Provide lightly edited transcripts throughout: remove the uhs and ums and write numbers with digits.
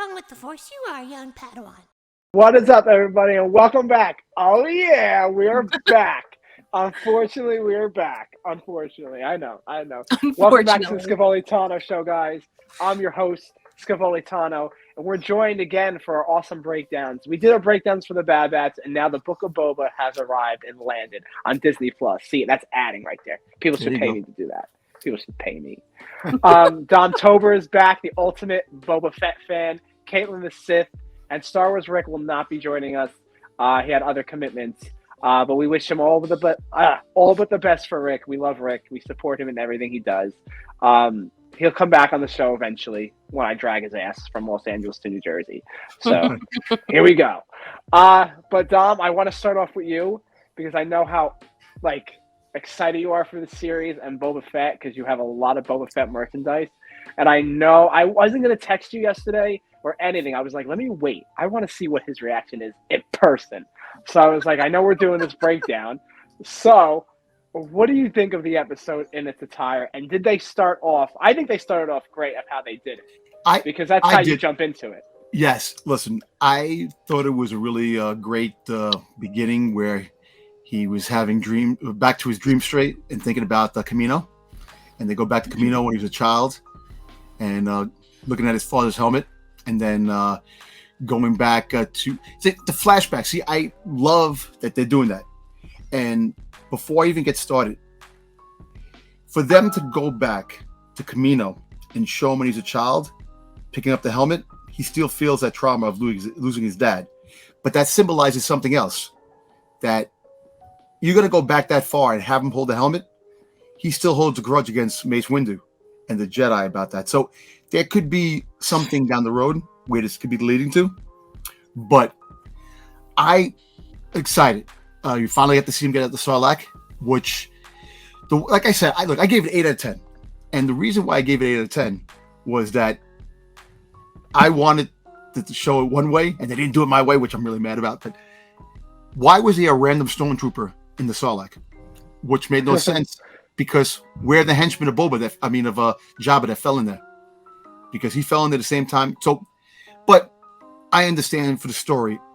strong with the Force you are, young Padawan. What is up, everybody, and welcome back. Oh, yeah, we're back. Unfortunately, we're back. Unfortunately, I know. Welcome back to the Scavoli Tano Show, guys. I'm your host, Scavoli Tano, and we're joined again for our awesome breakdowns. We did our breakdowns for the Bad Batch, and now the Book of Boba has arrived and landed on Disney+. See, that's adding right there. People should pay me to do that. People should pay me. Don Tober is back, the ultimate Boba Fett fan. Kaitlyn the Sith. And Star Wars Rick will not be joining us. He had other commitments. But we wish him all but the best for Rick. We love Rick. We support him in everything he does. He'll come back on the show eventually when I drag his ass from Los Angeles to New Jersey. So here we go. But Dom, I want to start off with you because I know how excited you are for the series and Boba Fett because you have a lot of Boba Fett merchandise. And I know I wasn't going to text you yesterday or anything. I was like, let me wait. I want to see what his reaction is in person. So I was like, I know we're doing this breakdown. So what do you think of the episode in its entire? And did they start off? I think they started off great of how they did it. Because that's how you jump into it. Yes. Listen, I thought it was a really great beginning where he was having back to his dream straight and thinking about the Camino. And they go back to Camino when he was a child and looking at his father's helmet. And then going back to the flashback. See, I love that they're doing that. And before I even get started, for them to go back to Camino and show him when he's a child, picking up the helmet, he still feels that trauma of losing his dad. But that symbolizes something else. That you're going to go back that far and have him hold the helmet. He still holds a grudge against Mace Windu and the Jedi about that. So there could be something down the road where this could be leading to. But I excited. You finally get to see him get at the Sarlacc, which, like I said, I gave it 8 out of 10. And the reason why I gave it 8 out of 10 was that I wanted to show it one way, and they didn't do it my way, which I'm really mad about. But why was he a random stormtrooper in the Sarlacc? Which made no sense, because we're the henchmen of Jabba that fell in there. Because he fell in there at the same time. So, but I understand for the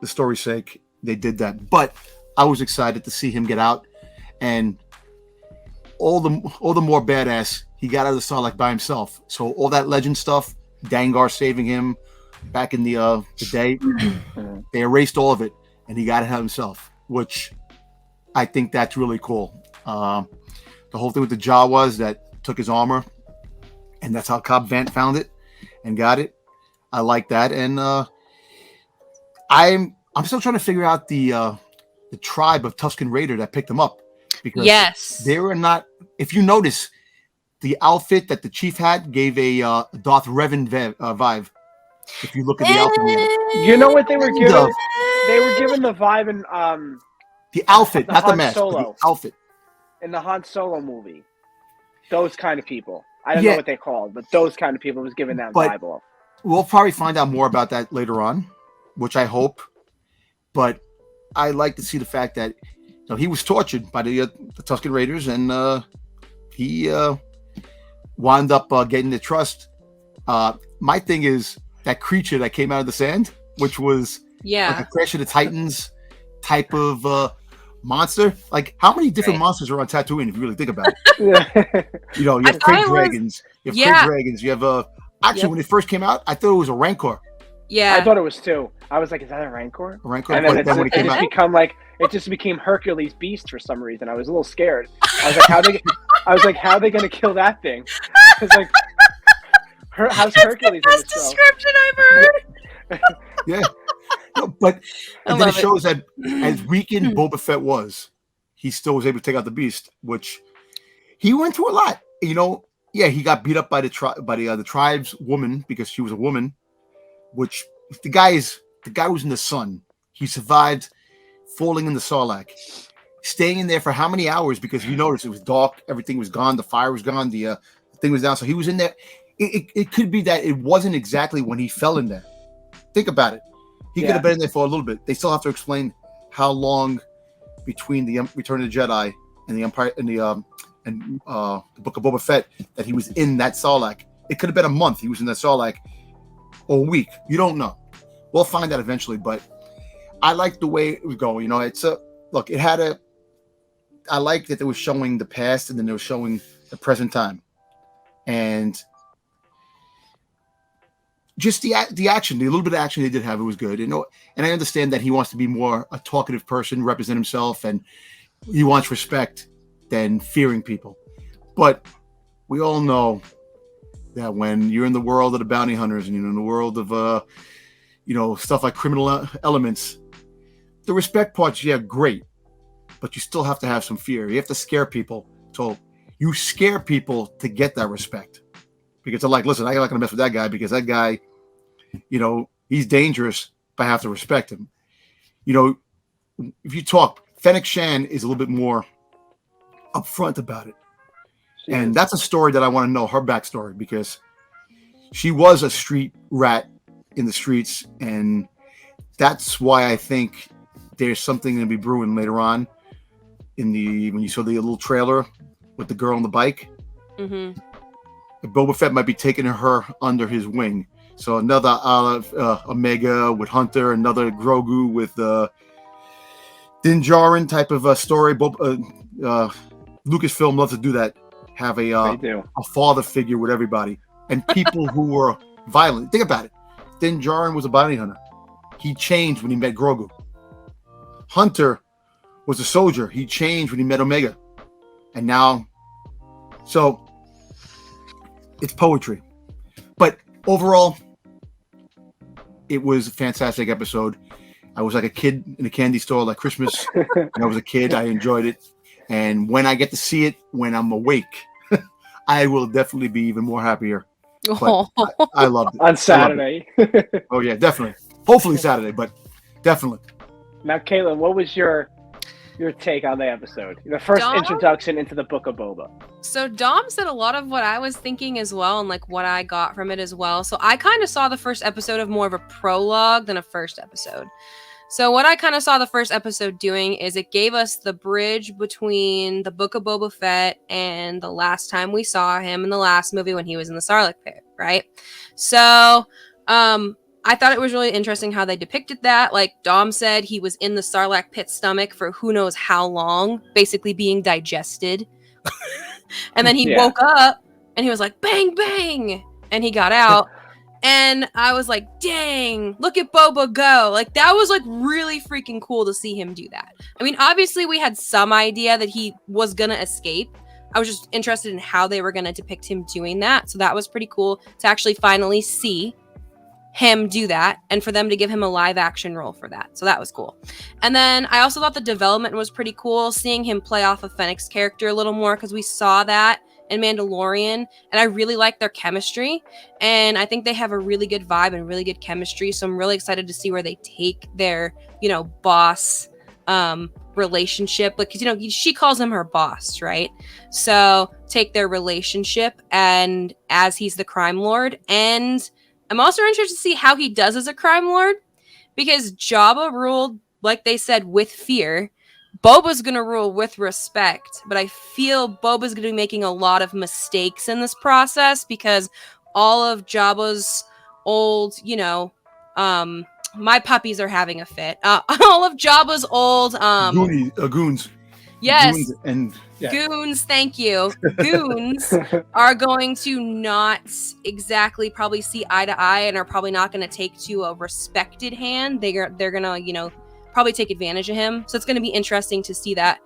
story's sake, they did that. But I was excited to see him get out, and all the more badass, he got out of the Sarlacc by himself. So all that legend stuff, Dangar saving him back in the day, they erased all of it, and he got it out himself, which I think that's really cool. The whole thing with the Jawas that took his armor, and that's how Cobb Vanth found it and got it. I like that, and I'm still trying to figure out the tribe of Tusken Raider that picked him up, because they were not. If you notice, the outfit that the chief had gave a Darth Revan vibe. If you look at the outfit, you know what they were given? They were given the vibe in the outfit, not Han the mask, Solo. the outfit in the Han Solo movie. Those kind of people. I don't know what they called, but those kind of people was given that vibe off. We'll probably find out more about that later on, which I hope. But I like to see the fact that he was tortured by the Tusken Raiders, and he wound up getting the trust. My thing is that creature that came out of the sand, which was like a Crash of the Titans type of monster. Like, how many different monsters are on Tatooine if you really think about it? You have Krayt dragons. You have Krayt dragons. You have actually when it first came out, I thought it was a Rancor. Yeah, I thought it was too. I was like, "Is that a Rancor?" A Rancor. And then it just became Hercules Beast for some reason. I was a little scared. I was like, how are they going to kill that thing? I was like, how's Hercules? That's the best description I've heard. Yeah. No, but and then it shows that as weakened Boba Fett was, he still was able to take out the beast, which he went through a lot. He got beat up by the tribe's woman because she was a woman. Which the guy was in the sun. He survived falling in the Sarlacc, staying in there for how many hours? Because you notice it was dark, everything was gone, the fire was gone, the thing was down. So he was in there. It could be that it wasn't exactly when he fell in there. Think about it. He could have been in there for a little bit. They still have to explain how long between the Return of the Jedi and the Empire and the Book of Boba Fett that he was in that Sarlacc. It could have been a month he was in that Sarlacc or a week. You don't know. We'll find out eventually, but I like the way it was going. You know, I like that they were showing the past and then they were showing the present time. And just the action, the little bit of action they did have, it was good. You know, and I understand that he wants to be more a talkative person, represent himself, and he wants respect than fearing people. But we all know that when you're in the world of the bounty hunters and you're in the world of stuff like criminal elements, the respect part's great, but you still have to have some fear. You have to scare people. So you scare people to get that respect, because they're like, listen, I'm not gonna mess with that guy because that guy, he's dangerous, but I have to respect him. If you talk, Fennec Shan is a little bit more upfront about it. And that's a story that I want to know, her backstory, because she was a street rat in the streets. And that's why I think there's something going to be brewing later on when you saw the little trailer with the girl on the bike. Mm-hmm. Boba Fett might be taking her under his wing. So another Omega with Hunter, another Grogu with Din Djarin type of a story. Lucasfilm loves to do that. Have a father figure with everybody and people who were violent. Think about it. Din Djarin was a bounty hunter. He changed when he met Grogu. Hunter was a soldier. He changed when he met Omega. And now, so it's poetry. But overall, it was a fantastic episode. I was like a kid in a candy store, like Christmas. When I was a kid, I enjoyed it. And when I get to see it, when I'm awake, I will definitely be even more happier. But I loved it. On Saturday. Oh, yeah, definitely. Hopefully Saturday, but definitely. Now, Kaitlyn, what was your take on the episode? The first introduction into the Book of Boba. So Dom said a lot of what I was thinking as well, and like what I got from it as well. So I kind of saw the first episode of more of a prologue than a first episode. So what I kind of saw the first episode doing is it gave us the bridge between the Book of Boba Fett and the last time we saw him in the last movie when he was in the Sarlacc pit, right? So I thought it was really interesting how they depicted that. Like Dom said, he was in the Sarlacc pit stomach for who knows how long, basically being digested. And then he woke up and he was like, bang, bang. And he got out. And I was like, dang, look at Boba go. Like, that was like really freaking cool to see him do that. I mean, obviously we had some idea that he was going to escape. I was just interested in how they were going to depict him doing that. So that was pretty cool to actually finally see him do that and for them to give him a live action role for that. So that was cool. And then I also thought the development was pretty cool, seeing him play off of Fennec's character a little more, because we saw that in Mandalorian, and I really like their chemistry, and I think they have a really good vibe and really good chemistry. So I'm really excited to see where they take their, boss relationship. Like, she calls him her boss, right? So take their relationship, and as he's the crime lord, and I'm also interested to see how he does as a crime lord, because Jabba ruled, like they said, with fear. Boba's going to rule with respect, but I feel Boba's going to be making a lot of mistakes in this process, because all of Jabba's old, my puppies are having a fit. All of Jabba's old goons. Yes. Goons, thank you. Goons are going to not exactly probably see eye to eye, and are probably not going to take to a respected hand. They're going to, probably take advantage of him. So it's going to be interesting to see that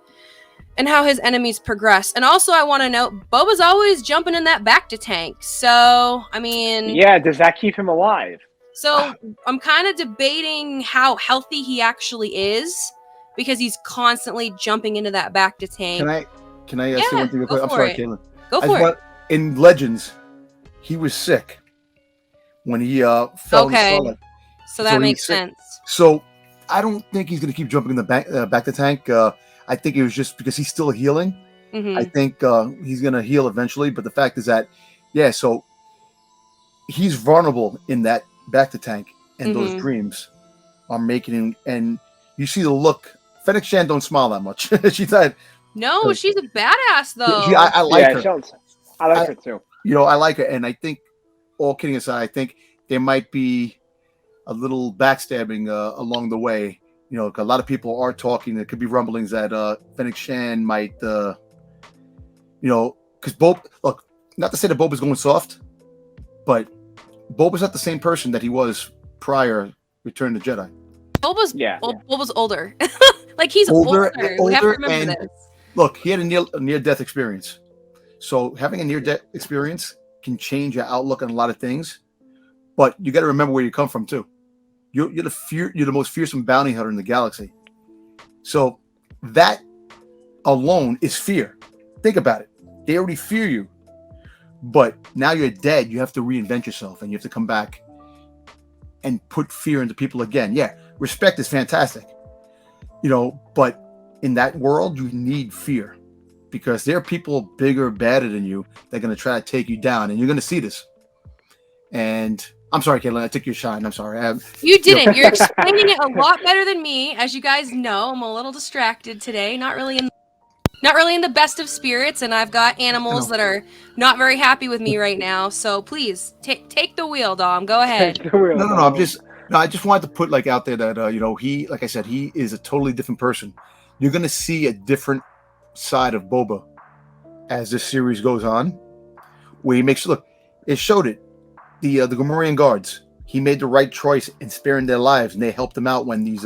and how his enemies progress. And also I want to note, Boba's always jumping in that bacta tank. So, I mean... Yeah, does that keep him alive? So I'm kind of debating how healthy he actually is, because he's constantly jumping into that bacta tank. Can I ask you one thing? I'm sorry, Kaitlyn. Go for it. In Legends, he was sick when he fell in the Sarlacc. So that makes sense. So I don't think he's going to keep jumping in the bacta tank. I think it was just because he's still healing. Mm-hmm. I think he's going to heal eventually. But the fact is that, so he's vulnerable in that bacta tank, and those dreams are making him. And you see the look. Fennec Shan don't smile that much. She's not. No, she's a badass though. I like her. I like her too. I like her, and I think, all kidding aside, I think there might be a little backstabbing along the way. You know, a lot of people are talking. There could be rumblings that Fennec Shan might, you know, because look, not to say that Boba's going soft, but Boba's not the same person that he was prior Return of the Jedi. Boba's older. Like he's older. We have to remember this. Look, he had a near-death experience. So having a near-death experience can change your outlook on a lot of things. But you got to remember where you come from too. You're the most fearsome bounty hunter in the galaxy. So that alone is fear. Think about it. They already fear you. But now you're dead. You have to reinvent yourself, and you have to come back and put fear into people again. Yeah, respect is fantastic. You know, but in that world, you need fear because there are people bigger, badder than you that are going to try to take you down, and you're going to see this. And I'm sorry, Kaitlyn, I took your shine. I'm sorry. You didn't. You're explaining it a lot better than me. As you guys know, I'm a little distracted today. Not really in the best of spirits, and I've got animals that are not very happy with me right now. So please take the wheel, Dom. Go ahead. No, I just wanted to put like out there that you know, he, like I said, he is a totally different person. You're gonna see a different side of Boba as this series goes on, where he makes it showed it. The Gamorrean guards, he made the right choice in sparing their lives, and they helped him out when these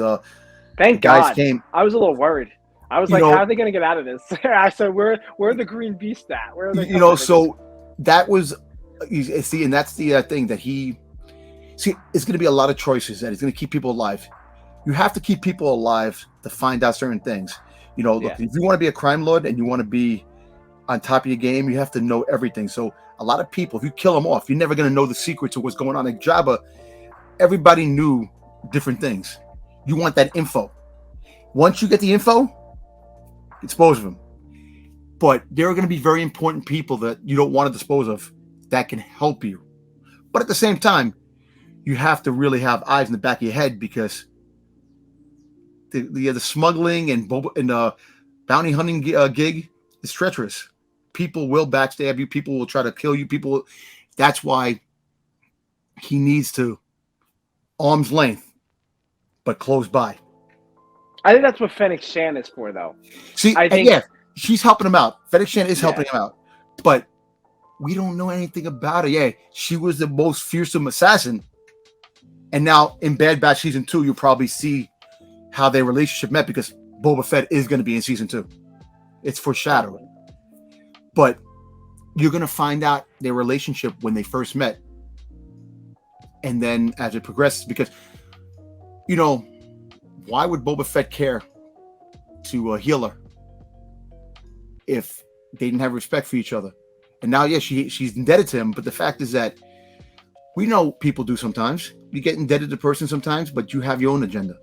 thank guys God came. I was a little worried. I was like, how are they going to get out of this? I said, where the green beast at? Where are they? So that was, see, and that's the thing that it's going to be a lot of choices, and it's going to keep people alive. You have to keep people alive to find out certain things. You know, look, if you want to be a crime lord and you want to be on top of your game, you have to know everything. So a lot of people, if you kill them off, you're never going to know the secrets of what's going on. Like Jabba, everybody knew different things. You want that info. Once you get the info, dispose of them. But there are going to be very important people that you don't want to dispose of that can help you. But at the same time, you have to really have eyes in the back of your head because the smuggling and bounty hunting gig is treacherous. People will backstab you. People will try to kill you. That's why he needs to arm's length, but close by. I think that's what Fennec Shan is for, though. See, she's helping him out. Fennec Shan is helping him out, but we don't know anything about her. Yeah, she was the most fearsome assassin, and now in Bad Batch season 2, you'll probably see how their relationship met because Boba Fett is going to be in season 2. It's foreshadowing. But you're going to find out their relationship when they first met. And then as it progresses, because, you know, why would Boba Fett care to heal her if they didn't have respect for each other? And now, she's indebted to him. But the fact is that we know people do sometimes. You get indebted to a person sometimes, but you have your own agenda.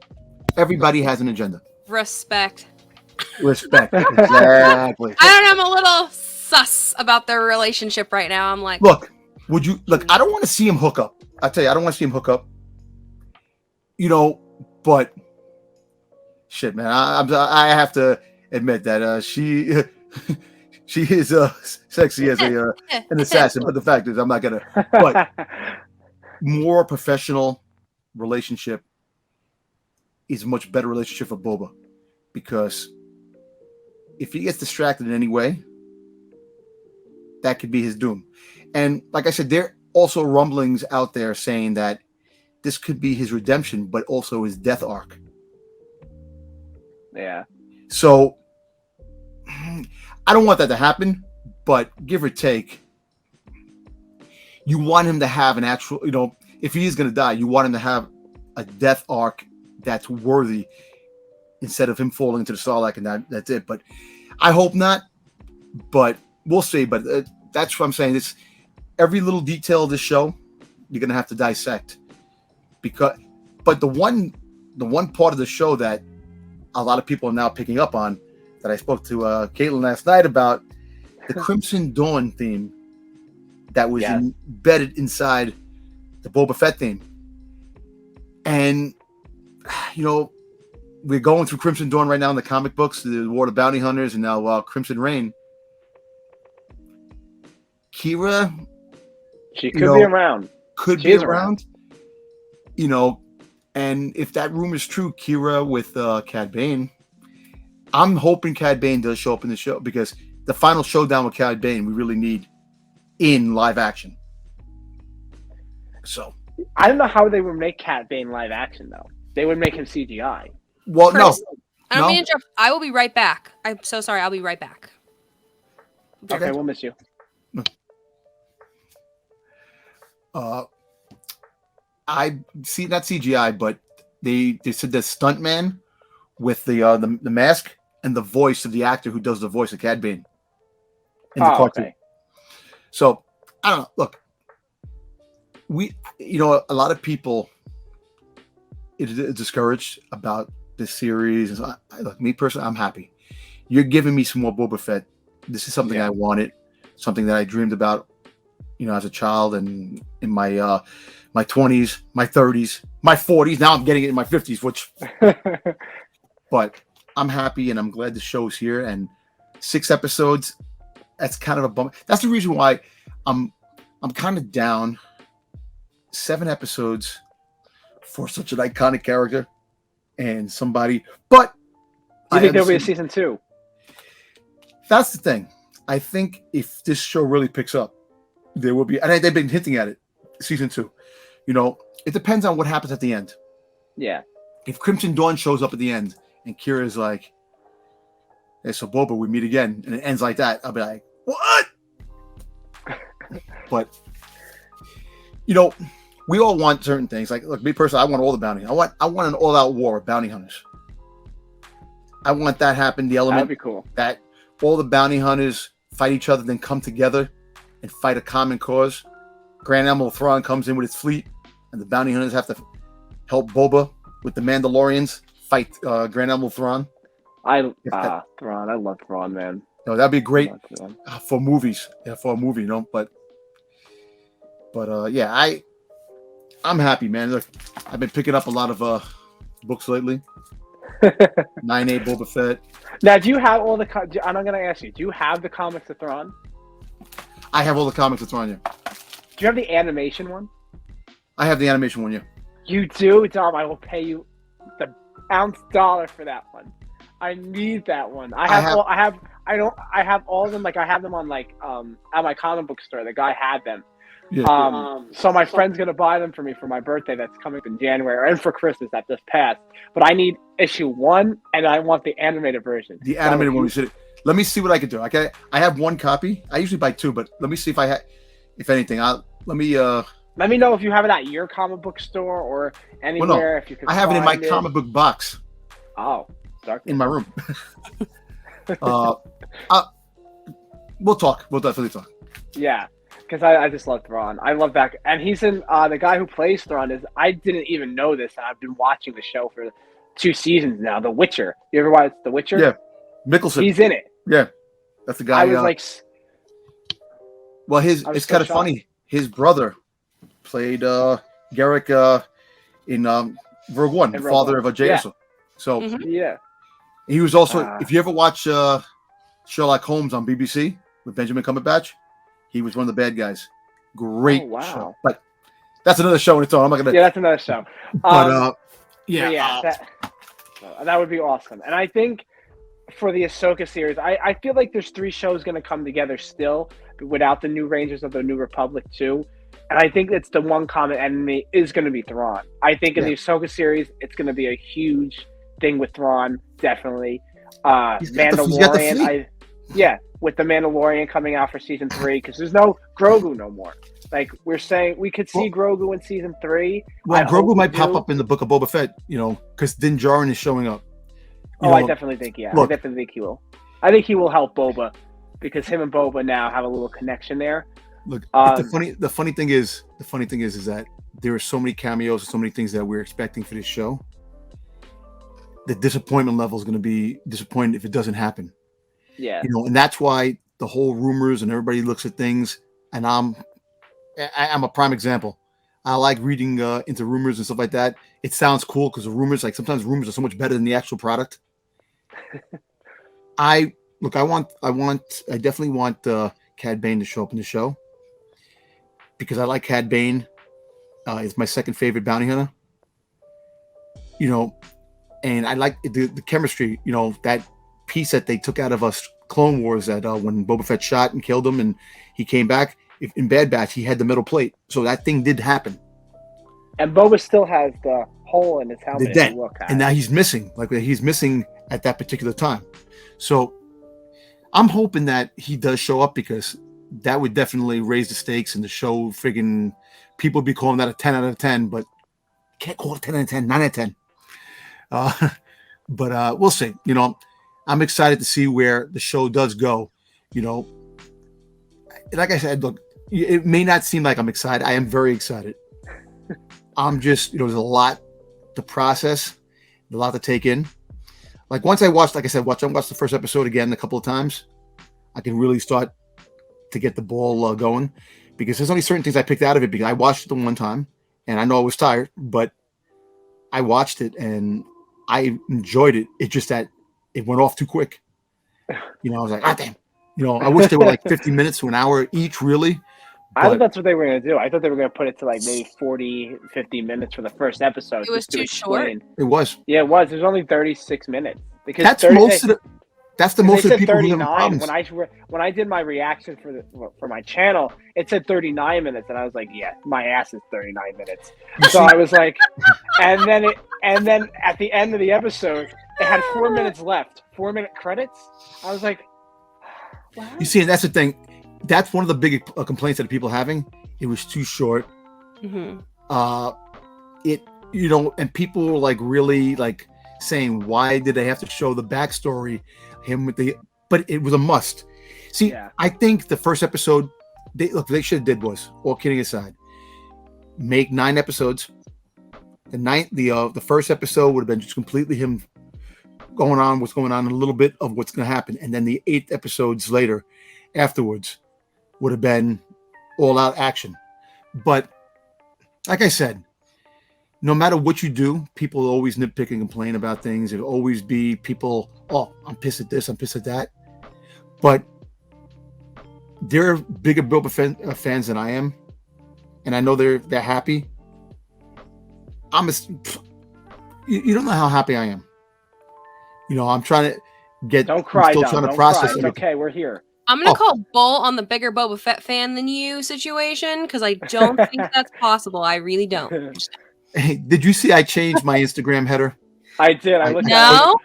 Everybody has an agenda. Respect. Exactly. I don't know. I'm a little sus about their relationship right now. I'm like, look, I don't want to see him hook up. I tell you, I don't want to see him hook up. You know, but shit, man, I have to admit that she is sexy as an assassin. But the fact is, I'm not gonna. But more professional relationship is a much better relationship for Boba because if he gets distracted in any way, that could be his doom. And like I said, there are also rumblings out there saying that this could be his redemption, but also his death arc. Yeah. So I don't want that to happen, but give or take, you want him to have an actual, you know, if he is going to die, you want him to have a death arc that's worthy instead of him falling into the Sarlacc and that's it. But I hope not, but we'll see. But that's what I'm saying. It's every little detail of this show you're going to have to dissect but the one part of the show that a lot of people are now picking up on that I spoke to Kaitlyn last night about the Crimson Dawn theme that was embedded inside the Boba Fett theme. And, you know, we're going through Crimson Dawn right now in the comic books, the War of Bounty Hunters, and now Crimson Reign. Kira, she could be around. Could be around. you know, and if that rumor is true, Kira with Cad Bane, I'm hoping Cad Bane does show up in the show because the final showdown with Cad Bane we really need in live action. So I don't know how they would make Cad Bane live action though. They would make him CGI. Well, Chris, no. I don't mean to interrupt. I will be right back. I'm so sorry. I'll be right back. Okay, we'll miss you. I see not CGI, but they said the stuntman with the mask and the voice of the actor who does the voice of Cad Bane in the cartoon. Okay. So I don't know. Look, a lot of people are discouraged about this series. Look, me personally, I'm happy. You're giving me some more Boba Fett. This is something I wanted, something that I dreamed about, as a child and in my 20s, my 30s, my 40s. Now I'm getting it in my 50s, which, but I'm happy and I'm glad the show's here. And 6 episodes, that's kind of a bummer. That's the reason why I'm kind of down. 7 episodes for such an iconic character and somebody, but do you think there'll be a season 2? That's the thing. I think if this show really picks up, there will be, and they've been hinting at it, season 2. It depends on what happens at the end. Yeah. If Crimson Dawn shows up at the end and Kira's like, "Hey, so Boba, we meet again," and it ends like that, I'll be like, "What?" But we all want certain things. Like, look, me personally, I want all the bounty. I want an all-out war of bounty hunters. I want that happen. The element that'd be cool. That all the bounty hunters fight each other, then come together and fight a common cause. Grand Admiral Thrawn comes in with his fleet, and the bounty hunters have to help Boba with the Mandalorians fight Grand Admiral Thrawn. Thrawn. I love Thrawn, man. That'd be great for movies. Yeah, for a movie, But yeah, I'm happy, man. Look, I've been picking up a lot of books lately. 9A Boba Fett. Now, do you have all the? I'm going to ask you. Do you have the comics of Thrawn? I have all the comics of Thrawn. Yeah. Do you have the animation one? I have the animation one. Yeah. You do, Dom. I will pay you the ounce dollar for that one. I need that one. I have all of them. Like I have them on at my comic book store. The guy had them. Yeah. So my friend's gonna buy them for me for my birthday. That's coming up in January, and for Christmas that just passed. But I need issue 1, and I want the animated version. The animated one. Let me see what I can do. Okay, I have 1 copy. I usually buy 2, but let me see if anything. Let me know if you have it at your comic book store or anywhere. Well, no, if you can. I have it in my comic book box. Oh, in my room. We'll talk. We'll definitely talk. Yeah. Because I just love Thrawn. I love that. And he's in the guy who plays Thrawn is, I didn't even know this, and I've been watching the show for 2 seasons now. The Witcher. You ever watch The Witcher? Yeah. Mikkelsen. He's in it. Yeah. That's the guy. I was well, it's kind of funny. His brother played Garrick in Rogue One, the father of Jay Erso. So yeah. He was also, if you ever watch Sherlock Holmes on BBC with Benjamin Cumberbatch, he was one of the bad guys. Great show. But that's another show in its own. I'm not gonna. Yeah, that's another show. But that would be awesome. And I think for the Ahsoka series, I feel like there's 3 shows going to come together still without the New Rangers of the New Republic too. And I think it's the one common enemy is going to be Thrawn. I think in the Ahsoka series, it's going to be a huge thing with Thrawn. Definitely. Mandalorian. With the Mandalorian coming out for season 3, because there's no Grogu no more. Like we're saying, we could see Grogu in season 3. Well, Grogu might pop up in the Book of Boba Fett, because Din Djarin is showing up. I definitely think I definitely think he will. I think he will help Boba, because him and Boba now have a little connection there. Look, the funny thing is that there are so many cameos and so many things that we're expecting for this show. The disappointment level is going to be disappointed if it doesn't happen. Yeah. And that's why the whole rumors and everybody looks at things, and I'm a prime example. I like reading into rumors and stuff like that. It sounds cool because the rumors, sometimes rumors are so much better than the actual product. I definitely want Cad Bane to show up in the show because I like Cad Bane. He's my second favorite bounty hunter you know, and I like the chemistry, you know, that piece that they took out of us Clone Wars, that when Boba Fett shot and killed him and he came back in Bad Batch, he had the metal plate. So that thing did happen. And Boba still has the hole in his helmet. The dent. And now he's missing. Like he's missing at that particular time. So I'm hoping that he does show up, because that would definitely raise the stakes and the show. Friggin' people be calling that a 10 out of 10, but can't call it 10 out of 10, 9 out of 10. But we'll see. You know, I'm excited to see where the show does go. You know, like I said, look, it may not seem like I'm excited. I am very excited. I'm just, you know, there's a lot to process, a lot to take in. Like once I watched, like I said, watch the first episode again a couple of times, I can really start to get the ball going, because there's only certain things I picked out of it, because I watched it the one time and I know I was tired, but I watched it and I enjoyed it. It's just that it went off too quick. You know, I was like, damn. You know, I wish they were like 50 minutes to an hour each, really. I thought that's what they were going to do. I thought they were going to put it to like maybe 40, 50 minutes for the first episode. It was too short. It was. Yeah, it was. It was only 36 minutes. Because that's most of the. That's the most of the people who have problems. When I did my reaction for my channel, it said 39 minutes, and I was like, yeah, my ass is 39 minutes. So I was like, and then at the end of the episode, it had 4 minutes left, 4-minute credits. I was like, wow. You see, and that's the thing. That's one of the big complaints that people are having. It was too short. Mm-hmm. You know, and people were like really like saying, why did they have to show the backstory? But it was a must. See, yeah. I think the first episode, they should have did was, all kidding aside, make 9 episodes. The first episode would have been just completely him going on what's going on, and a little bit of what's going to happen, and then the 8 episodes later, afterwards, would have been all out action. But like I said, no matter what you do, people always nitpick and complain about things. It'll always be people, I'm pissed at this, I'm pissed at that. But they're bigger Boba Fett fans than I am. And I know they're happy. You don't know how happy I am. You know, I'm trying to get... Don't cry, I'm still trying to process. It's okay, we're here. I'm going to call bull on the bigger Boba Fett fan than you situation, because I don't think that's possible. I really don't. Hey, did you see I changed my Instagram header? I did. I looked at it.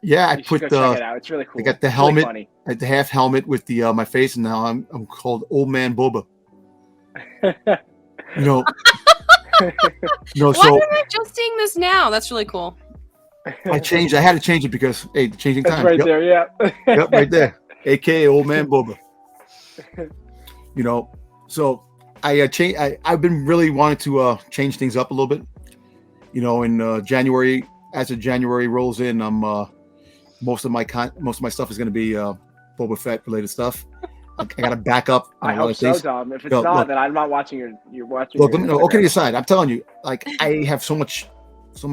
Yeah, I put check it out. It's really cool. I got the helmet, really the half helmet with the my face, and now I'm called Old Man Boba. You know. Why am I just seeing this now? That's really cool. I had to change it because the changing That's time. Right there, yeah. Yep, right there. AKA Old Man Boba. You know, so I've been really wanting to change things up a little bit. You know, in January, as January rolls in, I'm most of my stuff is going to be Boba Fett related stuff. I got to back up. I hope so, Dom. If it's not, then I'm not watching you're watching. Look, okay, aside. I'm telling you, like I have so much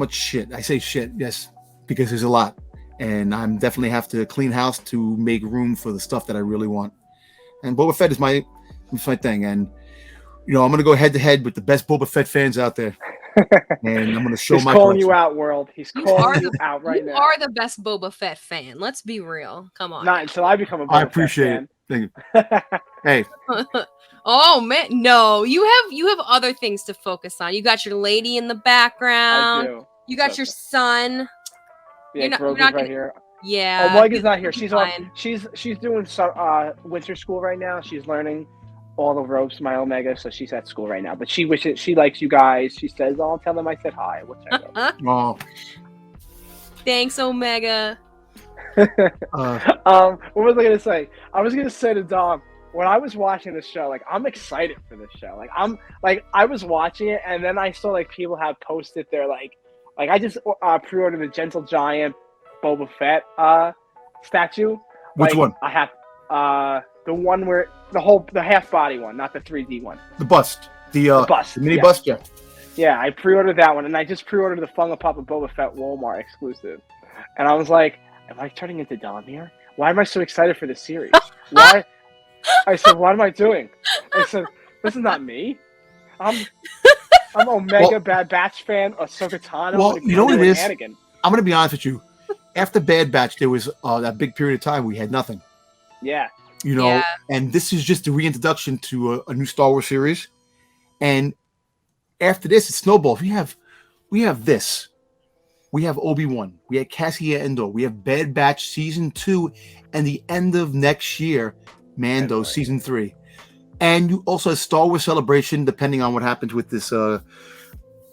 shit. I say shit, yes, because there's a lot, and I'm definitely have to clean house to make room for the stuff that I really want. And Boba Fett is my thing, and you know I'm gonna go head to head with the best Boba Fett fans out there, and I'm gonna show He's my. He's calling you out, world. He's calling you out right now. You are the best Boba Fett fan. Let's be real. Come on. Not until I become a Boba I appreciate Fett fan. it. Thank you. Hey. Oh man, no! You have other things to focus on. You got your lady in the background. I do. You got your son. Yeah, Grogu's right here. Yeah. Oh, Mike is not here. She's doing some winter school right now. She's learning all the ropes, my Omega. So she's at school right now. But she likes you guys. She says, "I'll tell them I said hi." Which I know. Oh. Thanks, Omega. What was I gonna say? I was gonna say to Dom, when I was watching this show, like I'm excited for this show. I was watching it, and then I saw like people have posted their like I just pre-ordered the Gentle Giant Boba Fett statue. Which one? I have the one where the half body one, not the 3D one. The bust. The bust. The mini bust. Yeah. Yeah, I pre-ordered that one, and I just pre-ordered the Funko Pop of Boba Fett Walmart exclusive, and I was like, am I turning into Dom here? Why am I so excited for this series? Why? I said, what am I doing? I said, this is not me. I'm Omega Bad Batch fan. Ahsoka Tano. Well, you know what it is? Anakin. I'm going to be honest with you. After Bad Batch, there was that big period of time we had nothing. Yeah. You know, and this is just a reintroduction to a new Star Wars series. And after this, it snowballs. We have this. We have Obi-Wan. We have Cassian Andor. We have Bad Batch Season 2 and the end of next year, Mando Season 3. And you also have Star Wars Celebration, depending on what happens with this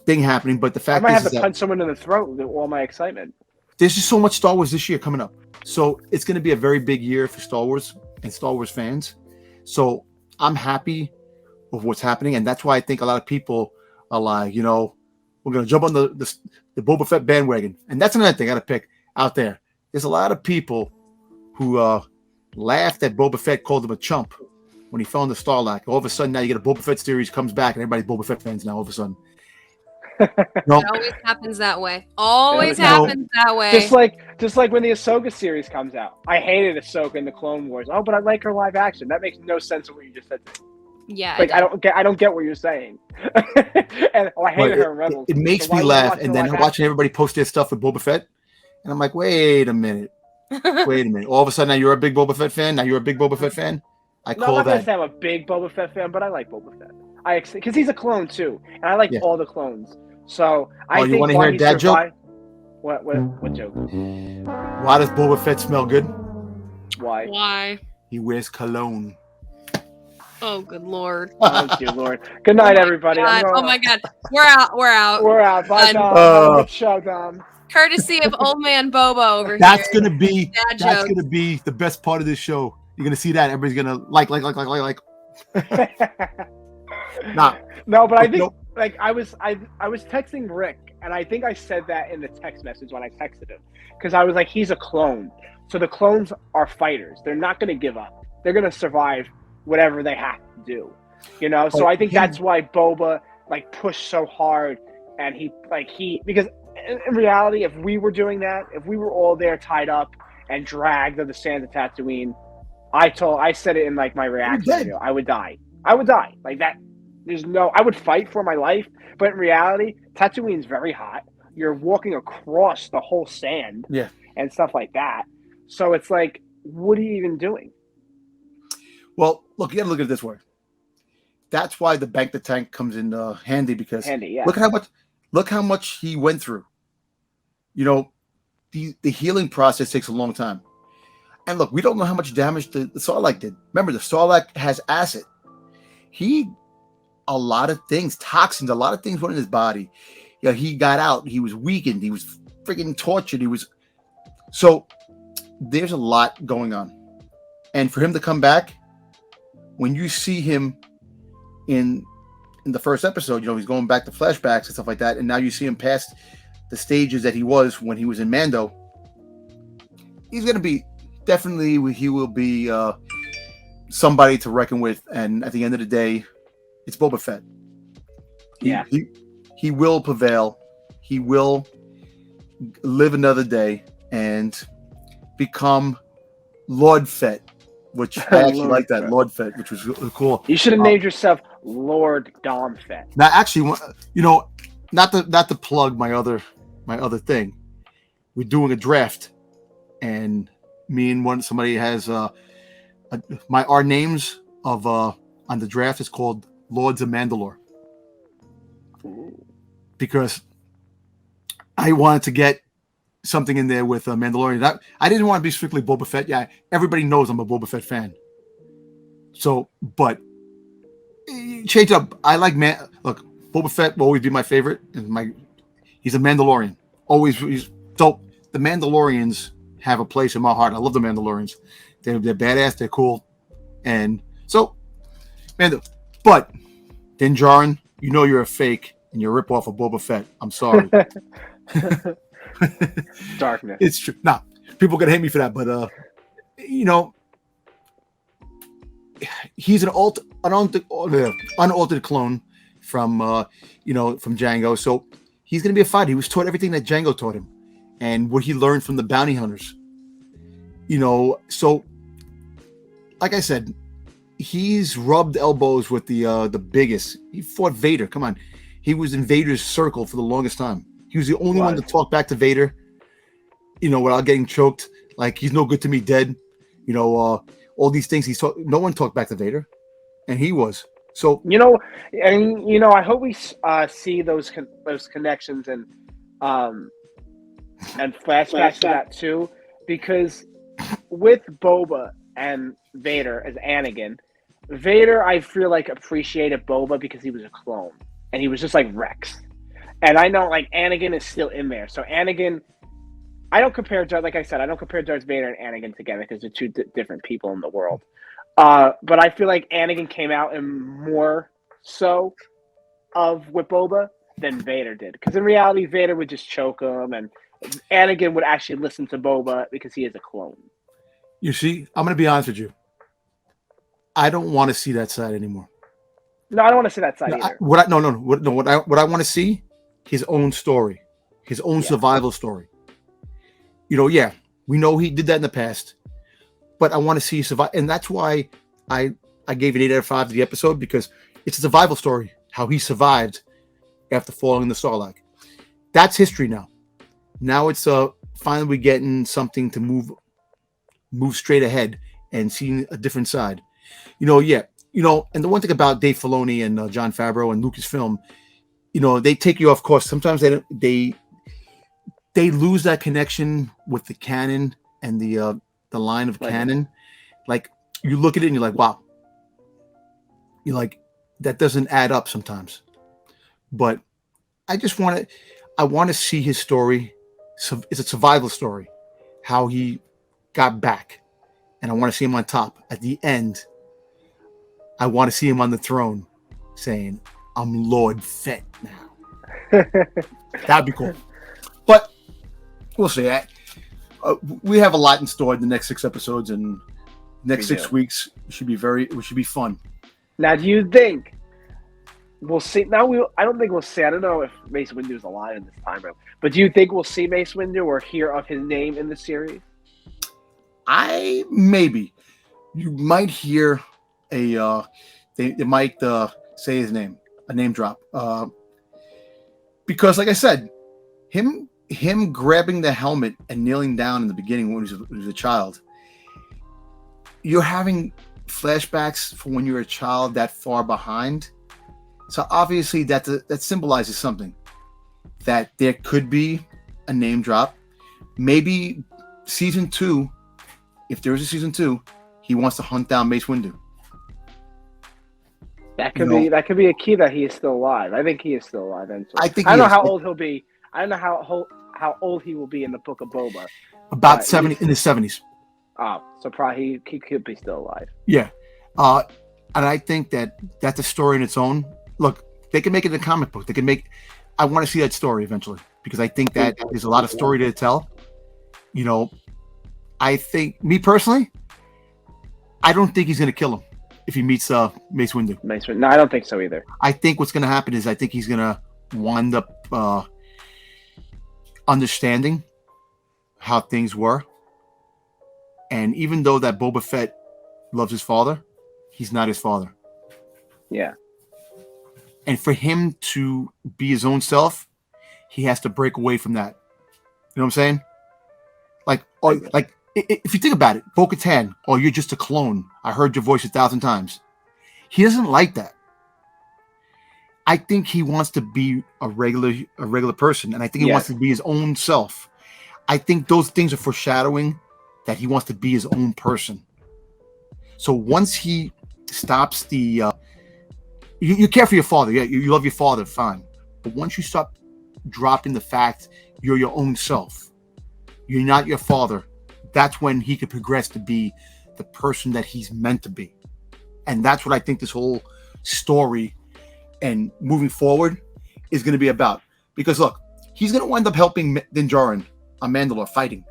thing happening. But the fact I might is have to punch someone in the throat with all my excitement. There's just so much Star Wars this year coming up. So it's going to be a very big year for Star Wars and Star Wars fans. So I'm happy with what's happening. And that's why I think a lot of people are like, you know, we're going to jump on the Boba Fett bandwagon. And that's another thing I got to pick out there. There's a lot of people who laughed at Boba Fett, called him a chump when he fell in the Starlock. All of a sudden now you get a Boba Fett series comes back and everybody's Boba Fett fans now all of a sudden. No. It always happens that way. Always happens that way. Just like when the Ahsoka series comes out. I hated Ahsoka in the Clone Wars. Oh, but I like her live action. That makes no sense of what you just said to me. Yeah. Like I don't get what you're saying. And I hated her in Rebels. It makes me laugh, and then watching everybody post their stuff with Boba Fett, and I'm like, wait a minute. All of a sudden now you're a big Boba Fett fan. I'm not gonna say I'm a big Boba Fett fan, but I like Boba Fett. Because he's a clone too, and I like all the clones. So I think you want to hear a dad joke? What joke? Why does Boba Fett smell good? Why? He wears cologne. Oh, good Lord. Thank you, Lord. Good night, everybody. Oh my God. We're out. We're out. Bye, Dom. Good show, Dom. Courtesy of Old Man Boba over here. That's gonna be the best part of this show. You're gonna see that everybody's gonna like. No, but I think like I was texting Rick, and I think I said that in the text message when I texted him, because I was like, he's a clone, so the clones are fighters. They're not gonna give up. They're gonna survive whatever they have to do, you know. So I think that's why Boba like pushed so hard, and because in reality, if we were doing that, if we were all there tied up and dragged on the sands of Tatooine, I said it in like my reaction video, I would die like that. I would fight for my life, but in reality, Tatooine's very hot. You're walking across the whole sand, and stuff like that. So it's like, what are you even doing? Well, look, you got to look at it this way. That's why the Bank the Tank comes in handy, because look how much he went through. You know, the healing process takes a long time. And look, we don't know how much damage the Sarlacc did. Remember, the Sarlacc has acid. A lot of things, toxins, a lot of things went in his body. Yeah, he got out. He was weakened. He was freaking tortured. So there's a lot going on. And for him to come back, when you see him in the first episode, you know, he's going back to flashbacks and stuff like that. And now you see him past the stages that he was when he was in Mando. He's going to be he will be somebody to reckon with. And at the end of the day, it's Boba Fett. He will prevail. He will live another day and become Lord Fett, which I actually like that, Lord Fett, which was really cool. You should have named yourself Lord Dom Fett. Now, actually, you know, not to plug my other thing. We're doing a draft, and me and somebody has our names of on the draft is called Lords of Mandalore, because I wanted to get something in there with Mandalorian. I didn't want to be strictly Boba Fett. Yeah, everybody knows I'm a Boba Fett fan. So, but change up. I like look, Boba Fett will always be my favorite. He's a Mandalorian. He's dope. The Mandalorians have a place in my heart. I love the Mandalorians. They're badass. They're cool, and so, but Din Djarin, you know you're a fake and you're a ripoff of Boba Fett. I'm sorry. Darkness. It's true. Nah, people are gonna hate me for that, but you know, he's an unaltered clone from from Django. So he's gonna be a fighter. He was taught everything that Django taught him, and what he learned from the bounty hunters. You know, so like I said, he's rubbed elbows with the biggest. He fought Vader. Come on, He was in Vader's circle for the longest time. He was the only one to talk back to Vader, without getting choked. Like, he's no good to me dead. All these things no one talked back to Vader, and he was. So I hope we see those connections and flashbacks to that too, because with Boba and Vader as Anakin, Vader I feel like appreciated Boba because he was a clone and he was just like Rex, and I know like Anakin is still in there. So Anakin, I don't compare Darth Vader and Anakin together because they're two different people in the world. But I feel like Anakin came out in more so with Boba than Vader did. Because in reality, Vader would just choke him, and Anakin would actually listen to Boba because he is a clone. You see, I'm going to be honest with you. I don't want to see that side anymore. No, I don't want to see that side either. What I want to see, his own story, his own survival story. Yeah, we know he did that in the past. But I want to see survive, and that's why I gave it 8 out of 5 to the episode, because it's a survival story, how he survived after falling in the Sarlacc. That's history now. Now it's finally getting something to move straight ahead and seeing a different side. And the one thing about Dave Filoni and Jon Favreau and Lucasfilm, they take you off course. Sometimes they lose that connection with the canon and the line of canon. Like, you look at it and you're like, wow. You're like, that doesn't add up sometimes. But I want to see his story. So it's a survival story, how he got back. And I want to see him on top. At the end, I want to see him on the throne saying, I'm Lord Fett now. That'd be cool. But we'll see. We have a lot in store in the next 6 episodes, and next 6 weeks should be fun. Now, do you think we'll see? I don't think we'll see. I don't know if Mace Windu is alive in this time, but do you think we'll see Mace Windu or hear of his name in the series? Maybe you might hear they might say his name, a name drop, because like I said, him grabbing the helmet and kneeling down in the beginning when he was a child, you're having flashbacks from when you were a child that far behind. So obviously that symbolizes something, that there could be a name drop. Maybe season 2, if there is a season 2, he wants to hunt down Mace Windu. That could be a key that he is still alive. I think he is still alive. I don't know how old he'll be. I don't know how old he will be in the Book of Boba. About 70 in his 70s. Oh, so probably he could be still alive. Yeah, and I think that's a story in its own. Look, they can make it a comic book. I want to see that story eventually, because I think that there's a lot of story to tell. I think, me personally, I don't think he's going to kill him if he meets Mace Windu. No, I don't think so either. I think what's going to happen is I think he's going to wind up understanding how things were. And even though that Boba Fett loves his father, he's not his father. Yeah. And for him to be his own self, he has to break away from that. You know what I'm saying? Like if you think about it, Bo-Katan, you're just a clone. I heard your voice 1,000 times. He doesn't like that. I think he wants to be a regular person, and I think he wants to be his own self. I think those things are foreshadowing that he wants to be his own person. So once he stops the you care for your father, you love your father, fine. But once you stop dropping the fact you're your own self, you're not your father, that's when he could progress to be the person that he's meant to be. And that's what I think this whole story and moving forward is going to be about. Because look, he's going to wind up helping Din Djarin on Mandalore fighting.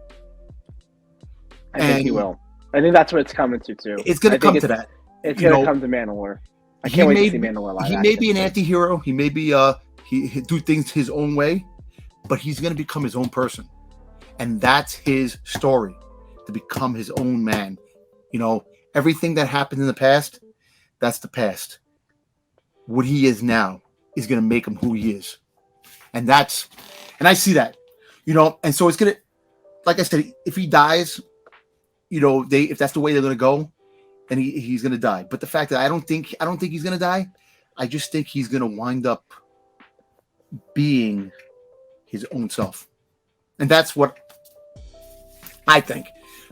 I think he will. I think that's what it's coming to too. It's going to come to that. It's going to come to Mandalore. I can't wait to see Mandalore live. He may be an anti-hero. He may be he do things his own way, but he's going to become his own person, and that's his story, to become his own man. Everything that happened in the past, that's the past. What he is now is going to make him who he is. And I see that, and so it's going to, like I said, if he dies, if that's the way they're going to go, then he's going to die. But the fact that I don't think he's going to die, I just think he's going to wind up being his own self. And that's what I think,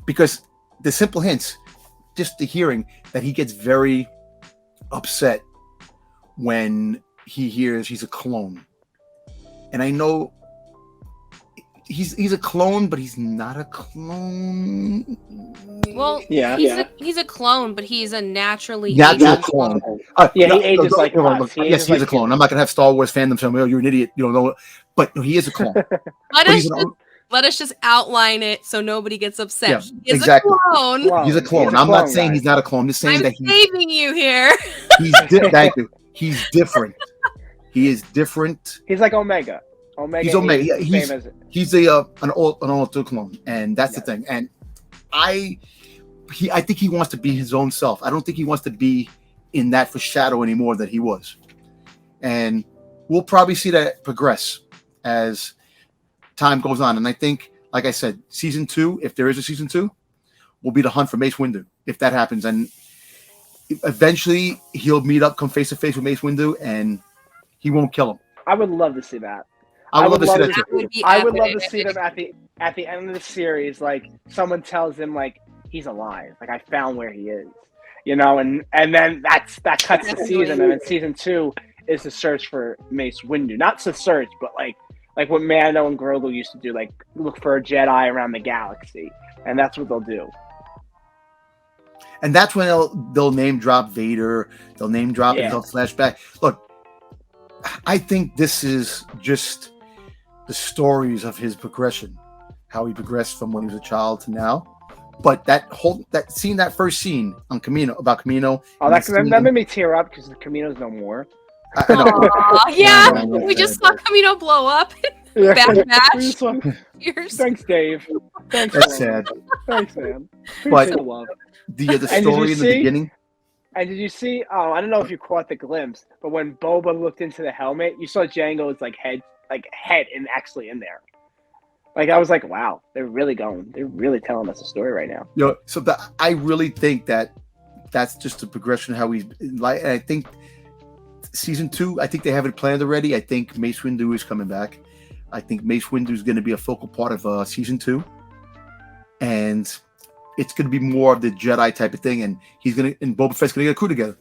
because the simple hints, just the hearing that he gets very upset when he hears he's a clone. And I know he's a clone, but he's not a clone. Well, he's a clone, but he's a natural clone. He ages like us. Yes, he's a clone. I'm not gonna have Star Wars fandom tell me, "Oh, you're an idiot." But he is a clone. Let us just outline it so nobody gets upset. Yes, he's exactly. a clone. He's a clone. I'm not saying he's not a clone. I'm just saying that he's saving you here. Thank you. He's different. He is different. He's like Omega. He's Omega. Yeah, he's an altered clone, and that's the thing. And I think he wants to be his own self. I don't think he wants to be in that foreshadow anymore that he was. And we'll probably see that progress as time goes on. And I think, like I said, season 2, if there is a season 2, will be the hunt for Mace Windu. If that happens, and eventually he'll come face to face with Mace Windu, and he won't kill him. I would love to see that. I would love to see that too. I would love to see them at the end of the series, like someone tells him like he's alive, like I found where he is, and then that cuts the season, and then season 2 is the search for Mace Windu. Not to search, but like what Mando and Grogu used to do, like look for a Jedi around the galaxy, and that's what they'll do. And that's when they'll name drop Vader. They'll name drop and they'll flashback. Look, I think this is just the stories of his progression, how he progressed from when he was a child to now. But that first scene on Camino. That made me tear up because the Camino's no more. I know. We just saw Camino blow up. Bad match. Thanks, Dave. Thanks, that's sad. Thanks, man. But the story in the beginning. And did you see? Oh, I don't know if you caught the glimpse, but when Boba looked into the helmet, you saw Django's head and actually in there. Like I was like, wow, they're really telling us a story right now. So I really think that's just a progression of how he's like. And I think season 2, I think they have it planned already. I think Mace Windu is coming back. I think Mace Windu is going to be a focal part of season 2, and it's going to be more of the Jedi type of thing. And Boba Fett's going to get a crew together.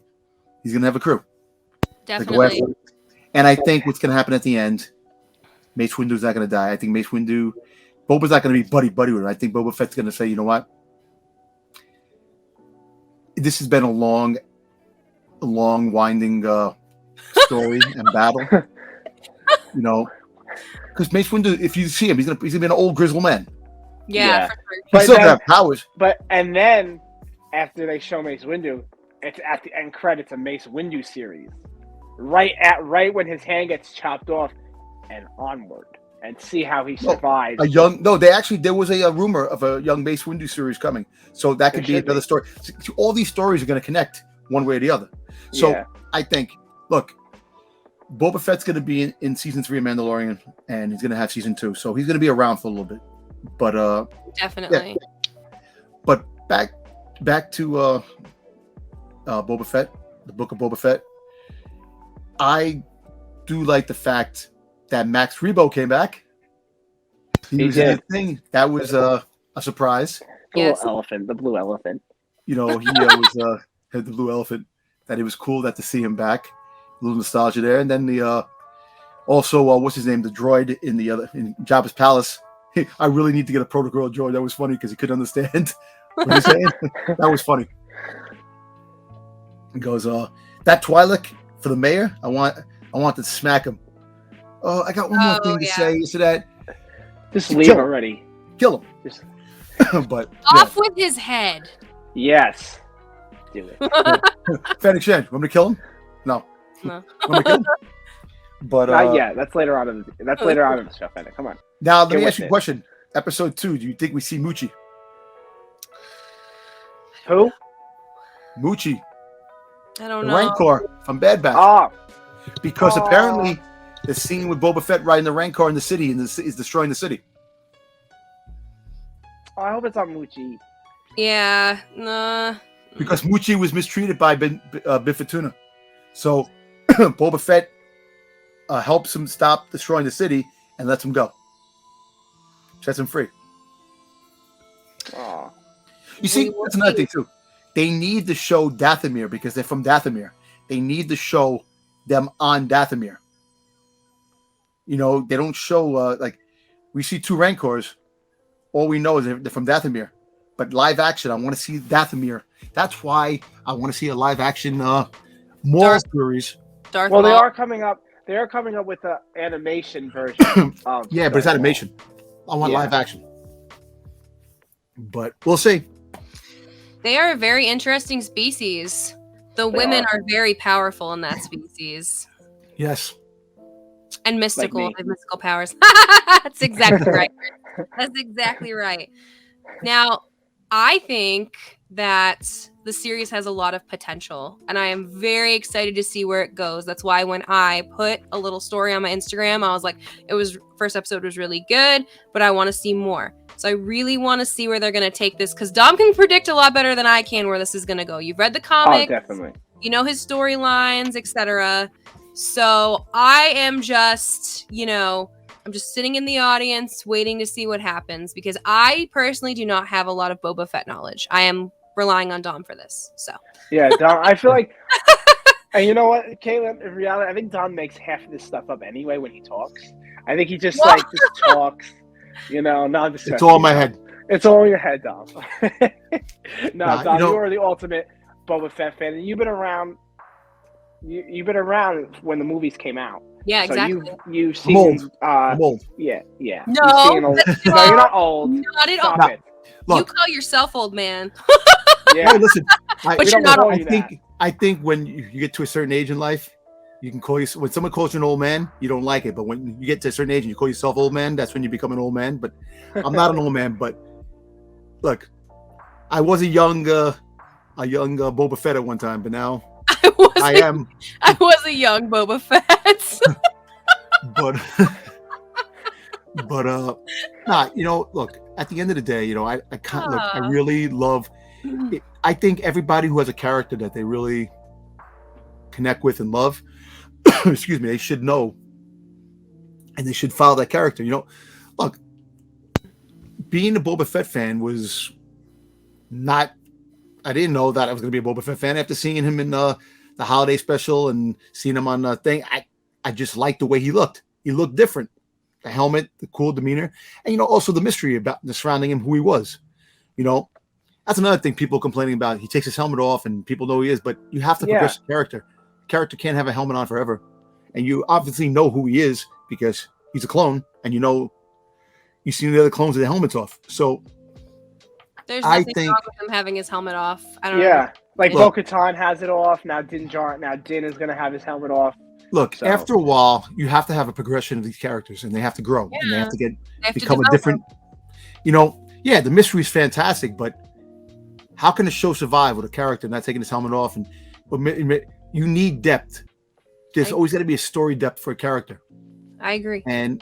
He's going to have a crew. Definitely. And I think what's going to happen at the end, Mace Windu's not going to die. I think Boba's not going to be buddy with him. I think Boba Fett's going to say, you know what? This has been a long winding story and battle. Because Mace Windu, if you see him, he's gonna be an old grizzled man. Yeah. For sure. He still have powers. And then after they show Mace Windu, it's at the end credits a Mace Windu series. Right when his hand gets chopped off and onward, and see how he survives. There was a rumor of a young Mace Windu series coming, so that could be another story. So all these stories are going to connect one way or the other. So I think, look, Boba Fett's going to be in season 3 of Mandalorian, and he's going to have season 2, so he's going to be around for a little bit. But definitely. Yeah. But back to Boba Fett, the book of Boba Fett. I do like the fact that Max Rebo came back. He was in the thing. That was a surprise. The blue elephant. He was had the blue elephant. That it was cool to see him back. A little nostalgia there. And then also what's his name? The droid in Jabba's palace. I really need to get a protocol droid. That was funny because he couldn't understand what he's saying. That was funny. He goes, that Twi'lek for the mayor. I want to smack him. Oh, I got one more thing to say. So that just leave already. Kill him. But off with his head. Yes. Do it. Fennec Shen, want me to kill him? No. Want me to kill him? But not yet. That's later on in the show, Fennec. Come on. Now let me ask you a question. Episode 2, do you think we see Moochie? Who? Moochie. I don't know. Rancor from Bad Batch. Oh. because apparently the scene with Boba Fett riding the Rancor in the city and is destroying the city. Oh, I hope it's on Muchi. Yeah, nah. Because Muchi was mistreated by Bib Fortuna. So Boba Fett helps him stop destroying the city and lets him go. Sets him free. Oh. You see, that's another thing too. They need to show Dathomir because they're from Dathomir. They need to show them on Dathomir. You know, they don't show like we see 2 Rancors. All we know is they're from Dathomir. But live action, I want to see Dathomir. That's why I want to see a live action more series. Well, they are coming up. They are coming up with an animation version. Yeah, but it's animation. I want live action. But we'll see. They are a very interesting species. The women are very powerful in that species. Yes. And mystical. Like they have mystical powers. That's exactly right. That's exactly right. Now, I think that the series has a lot of potential, and I am very excited to see where it goes. That's why when I put a little story on my Instagram, I was like, first episode was really good, but I want to see more. So I really want to see where they're going to take this, because Dom can predict a lot better than I can where this is going to go. You've read the comic. Oh, definitely. You know his storylines, etc. So I am just, I'm just sitting in the audience waiting to see what happens, because I personally do not have a lot of Boba Fett knowledge. I am relying on Dom for this. So yeah, Dom, I feel like, and you know what, Kaitlyn, in reality, I think Dom makes half of this stuff up anyway when he talks. I think he just just talks, not just. It's all in my head. It's all in your head, Dom. No, Dom, you you are the ultimate Boba Fett fan, and you've been around. You've been around when the movies came out. Yeah, exactly. So you've seen. I'm old. Yeah. No, no, you're not old. Not at all. Stop it. You call yourself old, man. Yeah. Hey, listen. But you're not old. I think when you get to a certain age in life, you can call you. When someone calls you an old man, you don't like it. But when you get to a certain age and you call yourself old man, that's when you become an old man. But I'm not an old man. But look, I was a young Boba Fett at one time, but now I am. I was a young Boba Fett. but look, at the end of the day, I can't look. I really love. I think everybody who has a character that they really connect with and love, excuse me, they should know, and they should follow that character. Look, being a Boba Fett fan was not. I didn't know that I was going to be a Boba Fett fan after seeing him in the holiday special and seeing him on the thing. I just liked the way he looked. He looked different. The helmet, the cool demeanor, and also the mystery about the surrounding him, who he was. That's another thing people complaining about. He takes his helmet off and people know who he is, but you have to progress the character. The character can't have a helmet on forever. And you obviously know who he is because he's a clone, and you've seen the other clones with their helmets off. So there's nothing wrong with him having his helmet off. I don't know. Yeah, like Bo-Katan has it off. Now Din is going to have his helmet off. Look, after a while, you have to have a progression of these characters, and they have to grow, and they have to become a different. The mystery is fantastic, but how can a show survive with a character not taking his helmet off? And you need depth. There's always got to be a story depth for a character. I agree. And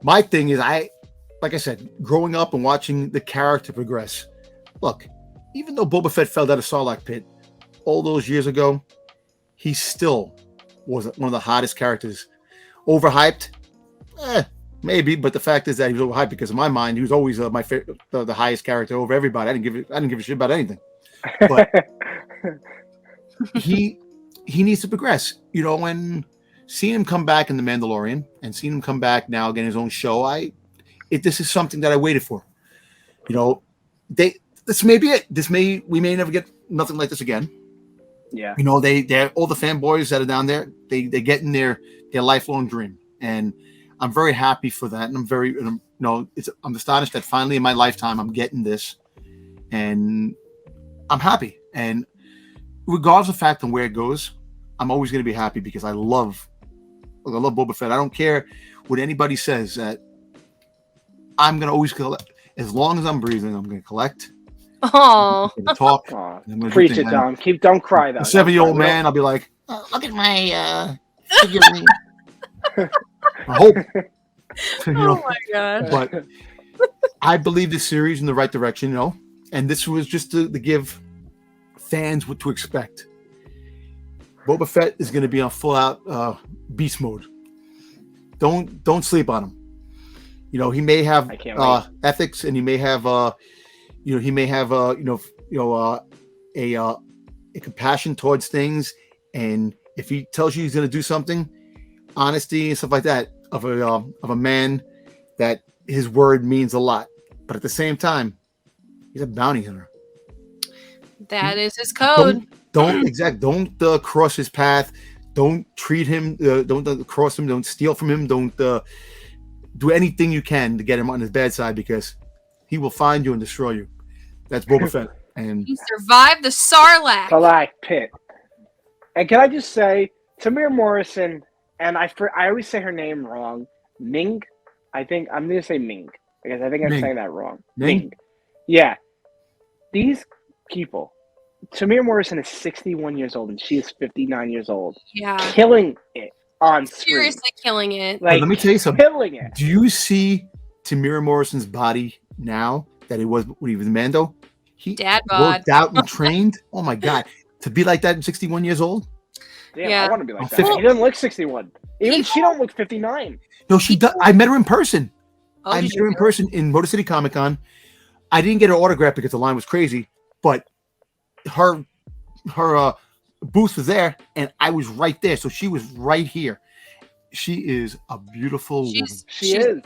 my thing is, like I said, growing up and watching the character progress. Look, even though Boba Fett fell down a Sarlacc pit all those years ago, he still was one of the hottest characters. Overhyped? Maybe, but the fact is that he was overhyped because in my mind, he was always my favorite, the highest character over everybody. I didn't give a shit about anything. But he needs to progress. And seeing him come back in The Mandalorian and seeing him come back now getting his own show, this is something that I waited for. This may be it. We may never get nothing like this again. Yeah. They're all the fanboys that are down there. They get in their lifelong dream, and I'm very happy for that. And I'm astonished that finally in my lifetime I'm getting this, and I'm happy. And regardless of the fact and where it goes, I'm always going to be happy because I love Boba Fett. I don't care what anybody says. That I'm going to always collect. As long as I'm breathing, I'm going to collect. Oh, talk. Preach it, Dom. Don't cry though. A 7-year-old man, I'll be like, look at my figurine. I hope. Oh my gosh. But I believe this series in the right direction, and this was just to give fans what to expect. Boba Fett is going to be on full out beast mode. Don't sleep on him. He may have ethics, and he may have a compassion towards things, and if he tells you he's going to do something, honesty and stuff like that of a man that his word means a lot. But at the same time, he's a bounty hunter. That is his code. Don't cross his path. Don't treat him. Don't cross him. Don't steal from him. Don't do anything you can to get him on his bad side, because he will find you and destroy you. That's Boba Fett. And he survived the Sarlacc pit. And can I just say, Tamir Morrison, and I always say her name wrong. Ming. I'm going to say Ming, because I think I'm saying that wrong. Ming. Yeah. These people. Tamir Morrison is 61 years old, and she is 59 years old. Yeah. Killing it on screen. Seriously killing it. Let me tell you something. Killing it. Do you see Tamir Morrison's body now that he was when he was Mando? He Dad bod. Worked out and trained. Oh my God. To be like that at 61 years old? Damn, yeah. I want to be like that. He doesn't look 61. Even she don't look 59. No, she does. I met her in person. Oh, I met her in person in Motor City Comic Con. I didn't get her autograph because the line was crazy, but her booth was there, and I was right there, so she was right here. She is a beautiful woman. She is.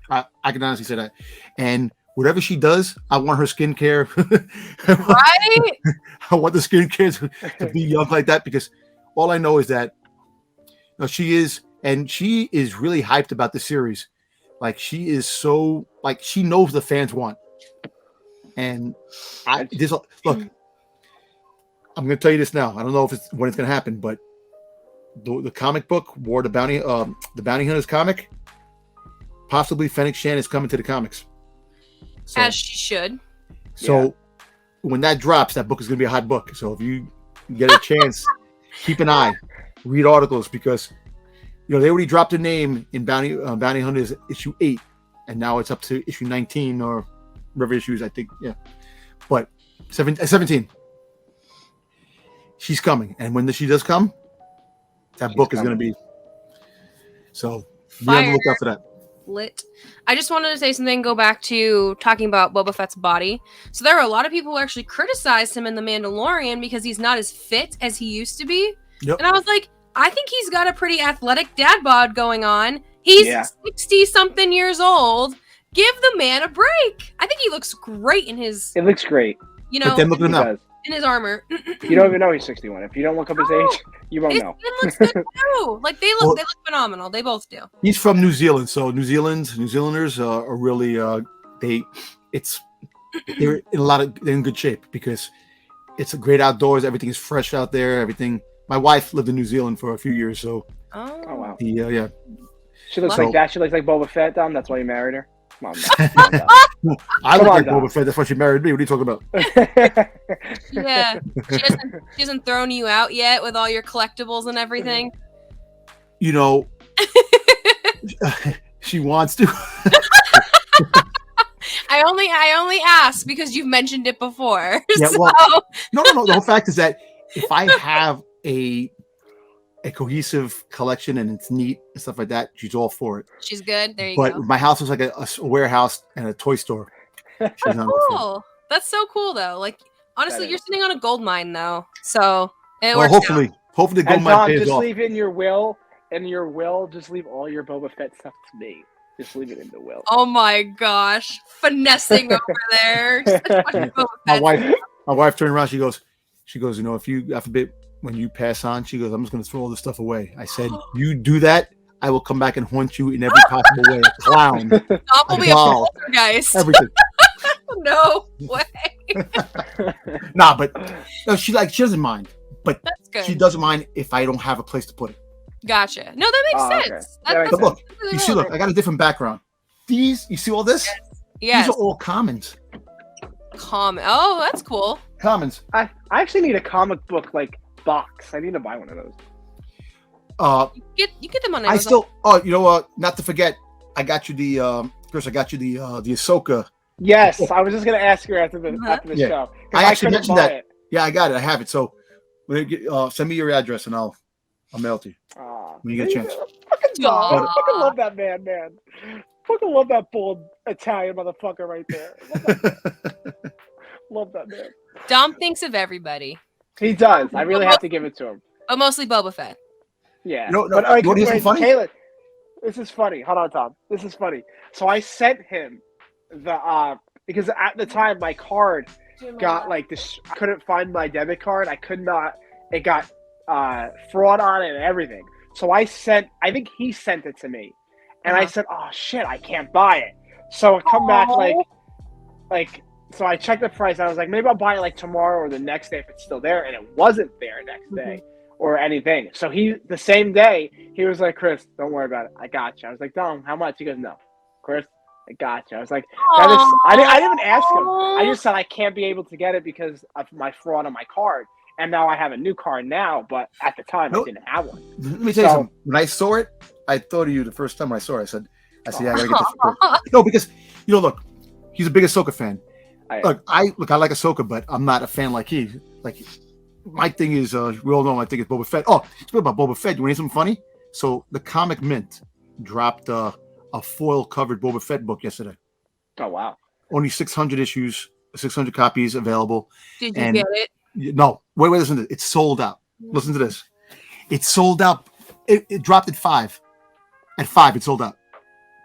I can honestly say that. And whatever she does, I want her skincare. Right? I want the skincare to be young like that, because all I know is that she is really hyped about the series. Like, she is so, like, she knows the fans want. And look, I'm going to tell you this now. I don't know when it's going to happen, but the comic book, War the Bounty Hunters comic, possibly Fennec Shan is coming to the comics. So, as she should. So when that drops, that book is going to be a hot book. So if you get a chance, keep an eye, read articles, because they already dropped a name in Bounty Hunters issue 8, and now it's up to issue 19 or whatever issues, I think. Yeah, but 17. She's coming, and when she does come, that book is going to be. So be on the lookout for that. Lit. I just wanted to say something. Go back to talking about Boba Fett's body. So there are a lot of people who actually criticized him in The Mandalorian because he's not as fit as he used to be. Yep. And I was like, I think he's got a pretty athletic dad bod going on. He's 60-something years old. Give the man a break. I think he looks great in his. It looks great. But then look at him now. In his armor. You don't even know he's 61. If you don't look up his age, you won't know. It looks good too. Like they look phenomenal. They both do. He's from New Zealand, so New Zealanders are really they're in good shape, because it's a great outdoors. Everything is fresh out there. Everything. My wife lived in New Zealand for a few years, so. Oh wow. Yeah. She looks like that. She looks like Boba Fett, Dom. That's why you married her. Come on, I look like Boba Fett. That's why she married me. What are you talking about? Yeah, she hasn't thrown you out yet with all your collectibles and everything. She wants to. I only ask because you've mentioned it before. Yeah, so. well, no. The whole fact is that if I have a cohesive collection and it's neat and stuff like that, she's all for it. She's good. There you go. But my house was like a warehouse and a toy store. That's cool. That's so cool, though. Like, honestly, you're sitting on a gold mine, though. So it works hopefully the gold mine pays just off. Leave in your will. In your will, just leave all your Boba Fett stuff to me. Just leave it in the will. Oh my gosh, finessing over there. My wife turned around. She goes, if you, God forbid, when you pass on, she goes, I'm just going to throw all this stuff away. I said, you do that, I will come back and haunt you in every possible way. A clown. Tom will be a poltergeist. Everything. No way. Nah, but no, she doesn't mind. But that's good. She doesn't mind if I don't have a place to put it. Gotcha. No, that makes sense. Okay. But look, I got a different background. You see all this? Yes. These are all commons. Oh, that's cool. Commons. I actually need a comic book like box. I need to buy one of those. You get them on I Amazon. still. Oh, you know what? Not to forget, I got you the. Chris, I got you the Ahsoka. Yes, I was just gonna ask you after the Yeah. show. 'Cause I actually couldn't mentioned buy that. it. Yeah, I got it. I have it. So, send me your address and I'll mail it to you when you get a chance. Fucking love that man. Fucking love that bold Italian motherfucker right there. Love that man. Dom thinks of everybody, He does. I really have to give it to him. but mostly Boba Fett. Yeah. No, But like, you want to hear something funny? Kaitlyn, this is funny. Hold on, Tom. This is funny. So I sent him the because at the time my card got like this. I couldn't find my debit card. I could not. It got fraud on it and everything. So I think he sent it to me, and I said, "Oh shit, I can't buy it." So I come back like. So I checked the price. And I was like, maybe I'll buy it like tomorrow or the next day if it's still there, and it wasn't there next day or anything. So the same day he was like, "Chris, don't worry about it. I got you." I was like, "Dom, how much?" He goes, "No, Chris, I got you." I was like, "That is." I didn't even ask him. I just said I can't be able to get it because of my fraud on my card. And now I have a new card now, but at the time I didn't have one. Let me tell you something. When I saw it, I thought of you the first time I saw it. I said, yeah, I gotta get this. No, because look, he's a big Ahsoka fan. I like Ahsoka, but I'm not a fan like he. Like, my thing is, we all know I think it's Boba Fett. Oh, speaking about Boba Fett, you want to hear something funny? So the Comic Mint dropped a foil covered Boba Fett book yesterday. Oh wow! Only 600 issues, 600 copies available. Did you get it? No, wait, listen to this. It's sold out. Listen to this. It's sold out. It dropped at 5. At 5, it sold out.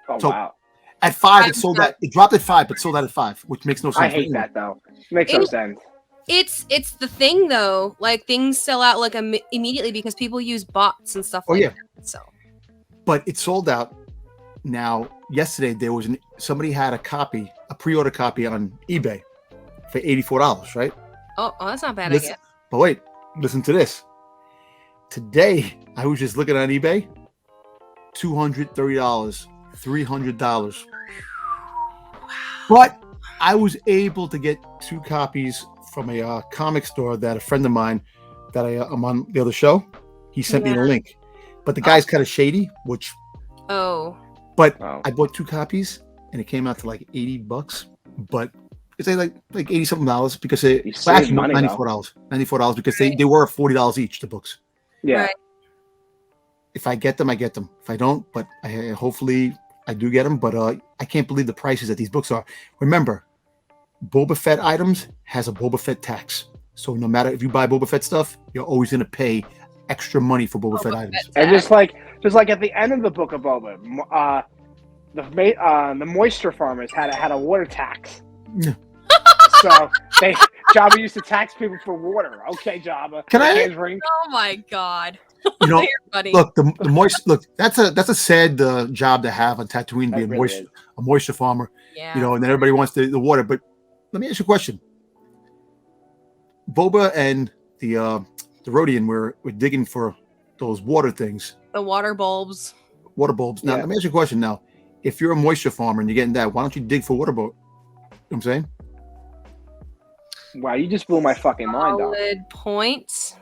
Oh so, wow! At 5, it sold out. It dropped at 5, but sold out at 5, which makes no sense. I hate that though. Makes no sense. It's the thing though. Like, things sell out like immediately because people use bots and stuff like that. So, but it sold out. Now, yesterday there was somebody had a pre-order copy on eBay for $84, right? Oh, that's not bad. I guess. But wait, listen to this. Today, I was just looking on eBay. $230, $300. But I was able to get 2 copies from a comic store that a friend of mine that I'm on the other show. He sent me a link, but the guy's kind of shady. I bought 2 copies and it came out to like $80. But it's like $80 something because actually $94 because they were $40 each, the books. Yeah. Right. If I get them, I get them. If I don't, but hopefully I do get them. But I can't believe the prices that these books are. Remember, Boba Fett items has a Boba Fett tax. So no matter if you buy Boba Fett stuff, you're always going to pay extra money for Boba Fett items. And just like at the end of the book of Boba, the moisture farmers had a water tax. So Jabba used to tax people for water. Okay, Jabba. Can I? Oh my God. Look, the moist. Look, that's a sad job to have on Tatooine, being a moisture farmer. Yeah. And then everybody wants the water. But let me ask you a question. Boba and the Rodian were digging for those water things. The water bulbs. Water bulbs. Now, let me ask you a question. Now, if you're a moisture farmer and you're getting that, why don't you dig for water bulbs? You know what I'm saying? Wow, you just blew my fucking mind off. Solid points.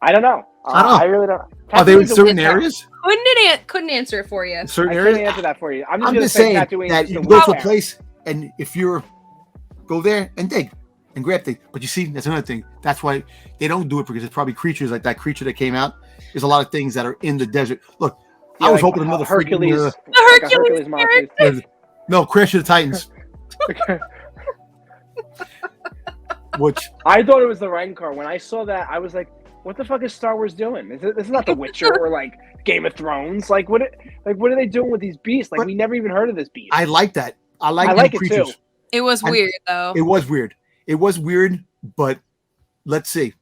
I don't know. I really don't. Are they in certain areas? Couldn't answer it for you. Certain areas? I couldn't answer that for you. I'm just saying that you go to a place and if you're go there and dig and grab things. But you see, that's another thing. That's why they don't do it because it's probably creatures like that creature that came out. There's a lot of things that are in the desert. Look, I was hoping another Hercules. The Hercules monster. No, Crash of the Titans. Which I thought it was the Rancor. When I saw that, I was like, "What the fuck is Star Wars doing? This is not The Witcher or like Game of Thrones. Like what are they doing with these beasts? Like we never even heard of this beast." I like that. I like it creatures. too. It was weird though. It was weird, but let's see.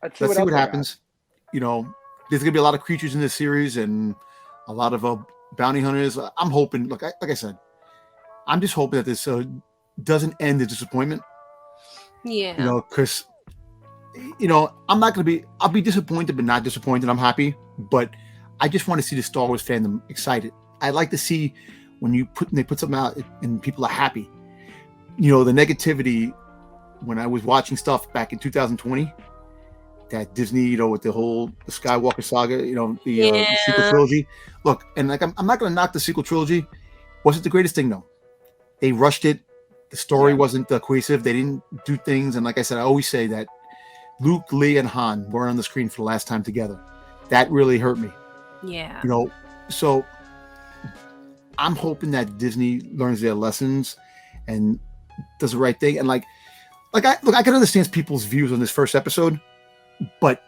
Let's see what happens. There's gonna be a lot of creatures in this series and a lot of bounty hunters. I'm hoping. Look, like I said, I'm just hoping that this doesn't end in disappointment. Yeah. Because I'm not gonna be. I'll be disappointed, but not disappointed. I'm happy, but I just want to see the Star Wars fandom excited. I like to see when they put something out and people are happy. The negativity when I was watching stuff back in 2020 that Disney, with the Skywalker saga, the sequel trilogy. Look, and like I'm not going to knock the sequel trilogy. Wasn't the greatest thing, though. They rushed it. The story wasn't cohesive. They didn't do things. And like I said, I always say that Luke, Leia, and Han weren't on the screen for the last time together. That really hurt me. Yeah. So I'm hoping that Disney learns their lessons and does the right thing. And I can understand people's views on this first episode, but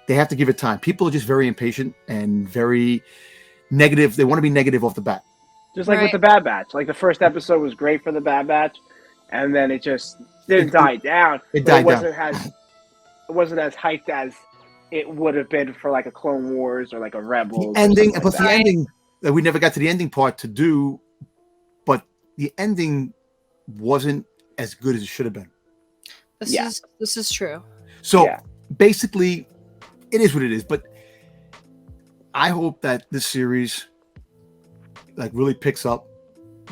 they have to give it time. People are just very impatient and very negative. They want to be negative off the bat. Just like with the Bad Batch. Like the first episode was great for the Bad Batch, and then it just didn't die down. It wasn't as hyped as it would have been for like a Clone Wars or like a Rebels. The ending, and plus the ending, we never got to the ending part to do, but the ending wasn't as good as it should have been. This is true. So basically, it is what it is. But I hope that this series really picks up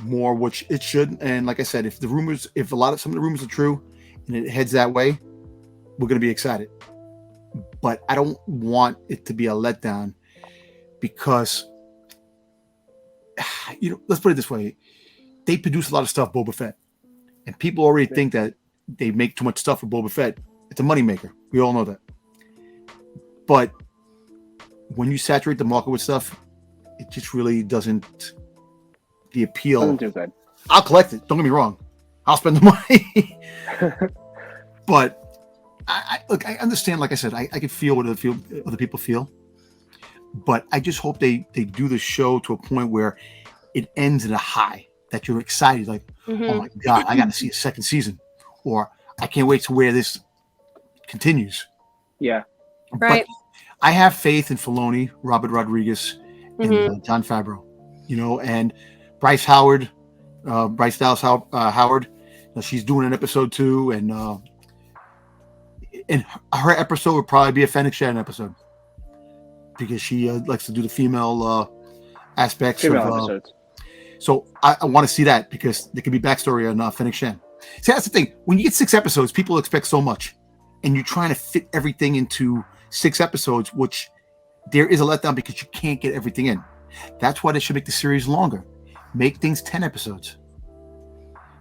more, which it should. And like I said, if some of the rumors are true and it heads that way, we're going to be excited. But I don't want it to be a letdown because, let's put it this way. They produce a lot of stuff, Boba Fett. And people already think that they make too much stuff for Boba Fett. It's a moneymaker. We all know that. But when you saturate the market with stuff, it just really doesn't. The appeal. Doesn't do good. I'll collect it. Don't get me wrong. I'll spend the money. But I understand. Like I said, I can feel what other people feel. But I just hope they do the show to a point where it ends at a high that you're excited. Like, oh my God, I got to see a second season, or I can't wait to where this continues. Yeah. Right. But I have faith in Filoni, Robert Rodriguez, and Jon Favreau. And Bryce Dallas Howard. She's doing an episode 2, and her episode would probably be a Fennec Shand episode because she likes to do the female aspects of episodes. So I want to see that because there could be backstory on Fennec Shand. See, that's the thing. When you get 6 episodes, people expect so much, and you're trying to fit everything into 6 episodes, which there is a letdown because you can't get everything in. That's why they should make the series longer. Make things 10 episodes.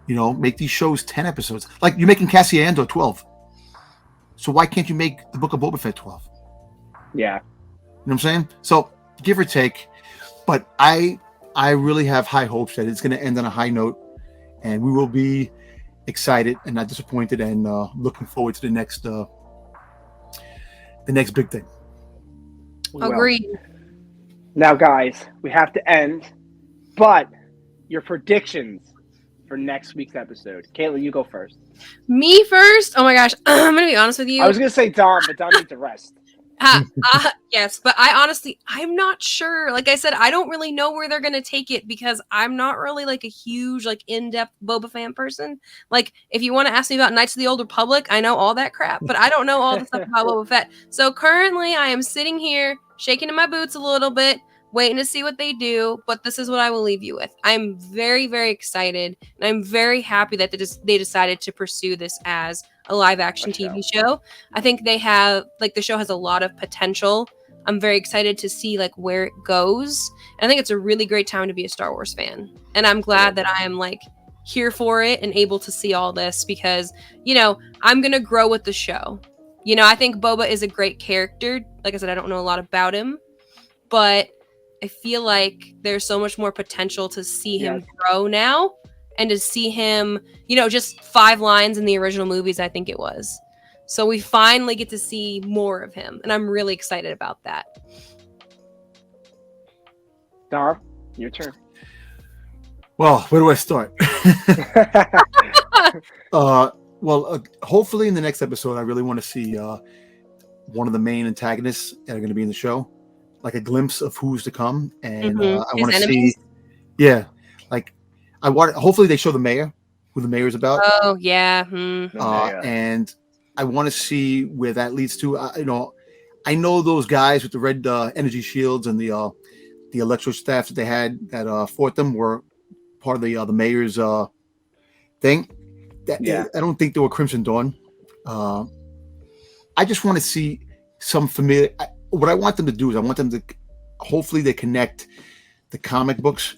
Make these shows 10 episodes. Like you're making Cassian Andor 12. So why can't you make the Book of Boba Fett 12? Yeah. You know what I'm saying? So give or take. But I really have high hopes that it's going to end on a high note, and we will be excited and not disappointed, and looking forward to the next big thing. Agreed. Now, guys, we have to end, but your predictions for next week's episode. Kaitlyn, you go first. Me first? Oh my gosh. I'm going to be honest with you. I was going to say Dom, but Dom needs to rest. Yes, but I'm not sure. Like I said, I don't really know where they're going to take it because I'm not really like a huge, in-depth Boba fan person. Like, if you want to ask me about Knights of the Old Republic, I know all that crap, but I don't know all the stuff about Boba Fett. So currently I am sitting here shaking in my boots a little bit, waiting to see what they do, but this is what I will leave you with. I'm very, very excited, and I'm very happy that they decided to pursue this as a live-action TV show. I think they have, the show has a lot of potential. I'm very excited to see, where it goes. And I think it's a really great time to be a Star Wars fan. And I'm glad that I am, here for it and able to see all this because, I'm going to grow with the show. I think Boba is a great character. Like I said, I don't know a lot about him, but I feel like there's so much more potential to see him grow now and to see him, just 5 lines in the original movies, I think it was. So we finally get to see more of him, and I'm really excited about that. Dom, your turn. Well, where do I start? Hopefully in the next episode, I really want to see one of the main antagonists that are going to be in the show, like a glimpse of who's to come, and I want to see, hopefully they show the mayor, who the mayor is about. Oh yeah, and I want to see where that leads to. I know those guys with the red energy shields and the electro staff that they had that fought them were part of the mayor's thing. I don't think they were Crimson Dawn. I just want to see some familiar. What I want them to do is I want them to hopefully they connect the comic books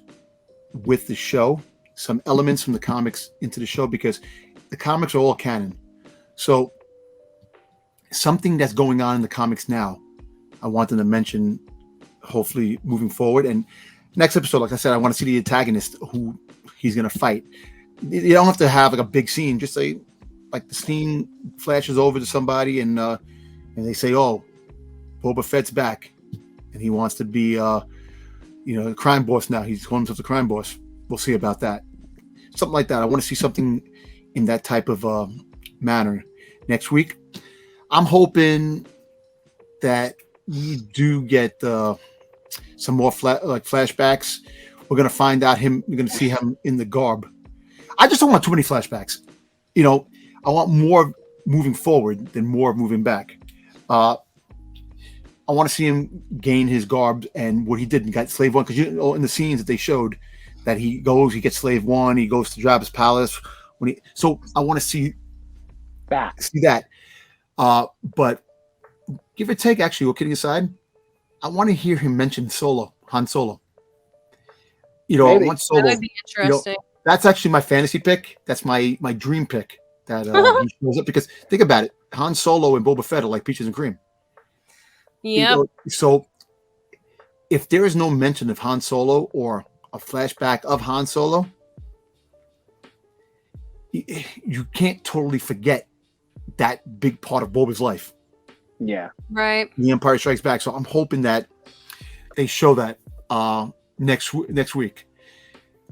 with the show, some elements from the comics into the show, because the comics are all canon. So something that's going on in the comics now, I want them to mention, hopefully moving forward. And next episode, like I said, I want to see the antagonist who he's going to fight. You don't have to have like a big scene. Just say like the scene flashes over to somebody and they say, "Oh, Boba Fett's back, and he wants to be, the crime boss now. He's calling himself the crime boss." We'll see about that. Something like that. I want to see something in that type of manner next week. I'm hoping that we do get some more flashbacks. We're gonna find out him. We're gonna see him in the garb. I just don't want too many flashbacks. I want more moving forward than more moving back. I want to see him gain his garb and what he did and got Slave One, because in the scenes that they showed that he gets Slave One, he goes to Jabba's palace so I want to see that. But give or take, actually, well, kidding aside, I want to hear him mention Han Solo. I want Solo. That would be interesting. That's actually my fantasy pick. That's my dream pick. That he shows up, because think about it, Han Solo and Boba Fett are like peaches and cream. Yeah. So if there is no mention of Han Solo or a flashback of Han Solo, you can't totally forget that big part of Boba's life. Yeah. Right. The Empire Strikes Back. So I'm hoping that they show that next week.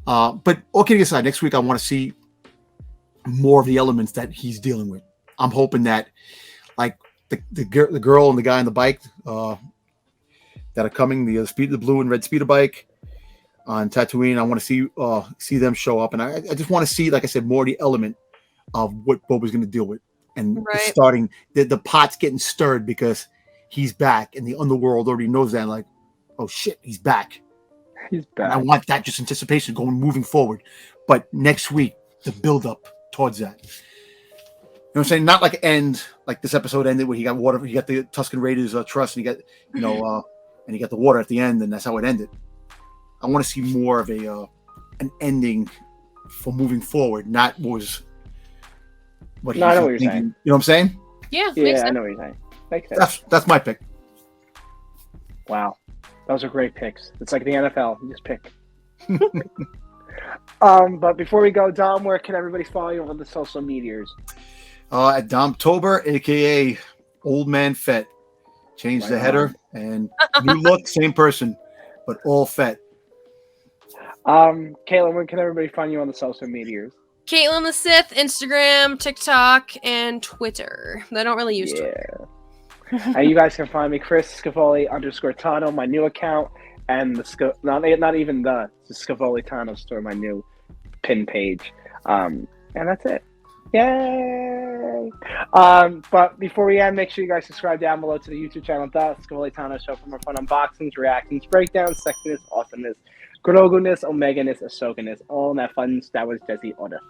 But all kidding aside, next week I want to see more of the elements that he's dealing with. I'm hoping that, like the girl and the guy on the bike that are coming, the blue and red speeder bike on Tatooine, I want to see them show up, and I just want to see, like I said, more of the element of what Boba's going to deal with, and starting the pot's getting stirred because he's back, and the underworld already knows that. Like, oh shit, he's back. He's back. And I want that just anticipation moving forward. But next week, the build up towards that. You know what I'm saying? Not like end like this episode ended where he got water. He got the Tusken Raiders trust, and he got and he got the water at the end, and that's how it ended. I want to see more of an ending for moving forward, not what was what he was I know what you're thinking. saying. You know what I'm saying? Yeah. I know what you're saying. Makes sense. That's my pick. Wow, those are great picks. It's like the NFL. You just pick. But before we go, Dom, where can everybody follow you on the social medias? At Domtober, aka Old Man Fett. Changed the header and new look, same person, but all Fett. Kaitlyn, where can everybody find you on the social medias? Kaitlyn the Sith, Instagram, TikTok, and Twitter. I don't really use Twitter. And you guys can find me, Chris Scavoli _Tano, my new account, and not even the Scavoli Tano store, my new pin page. And that's it. Yay! But before we end, make sure you guys subscribe down below to the YouTube channel, The Scavoli Tano Show, for more fun unboxings, reactions, breakdowns, sexiness, awesomeness, Grogu-ness, Omega-ness, Ahsoka-ness, all that fun Star Wars Jesse order.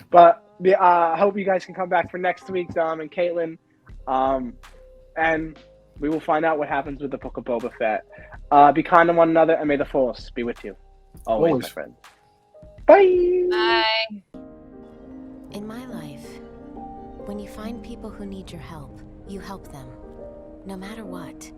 But I hope you guys can come back for next week, Dom and Kaitlyn. And we will find out what happens with the Book of Boba Fett. Be kind to one another, and may the Force be with you. Always. My friend. Bye! Bye! In my life, when you find people who need your help, you help them, no matter what.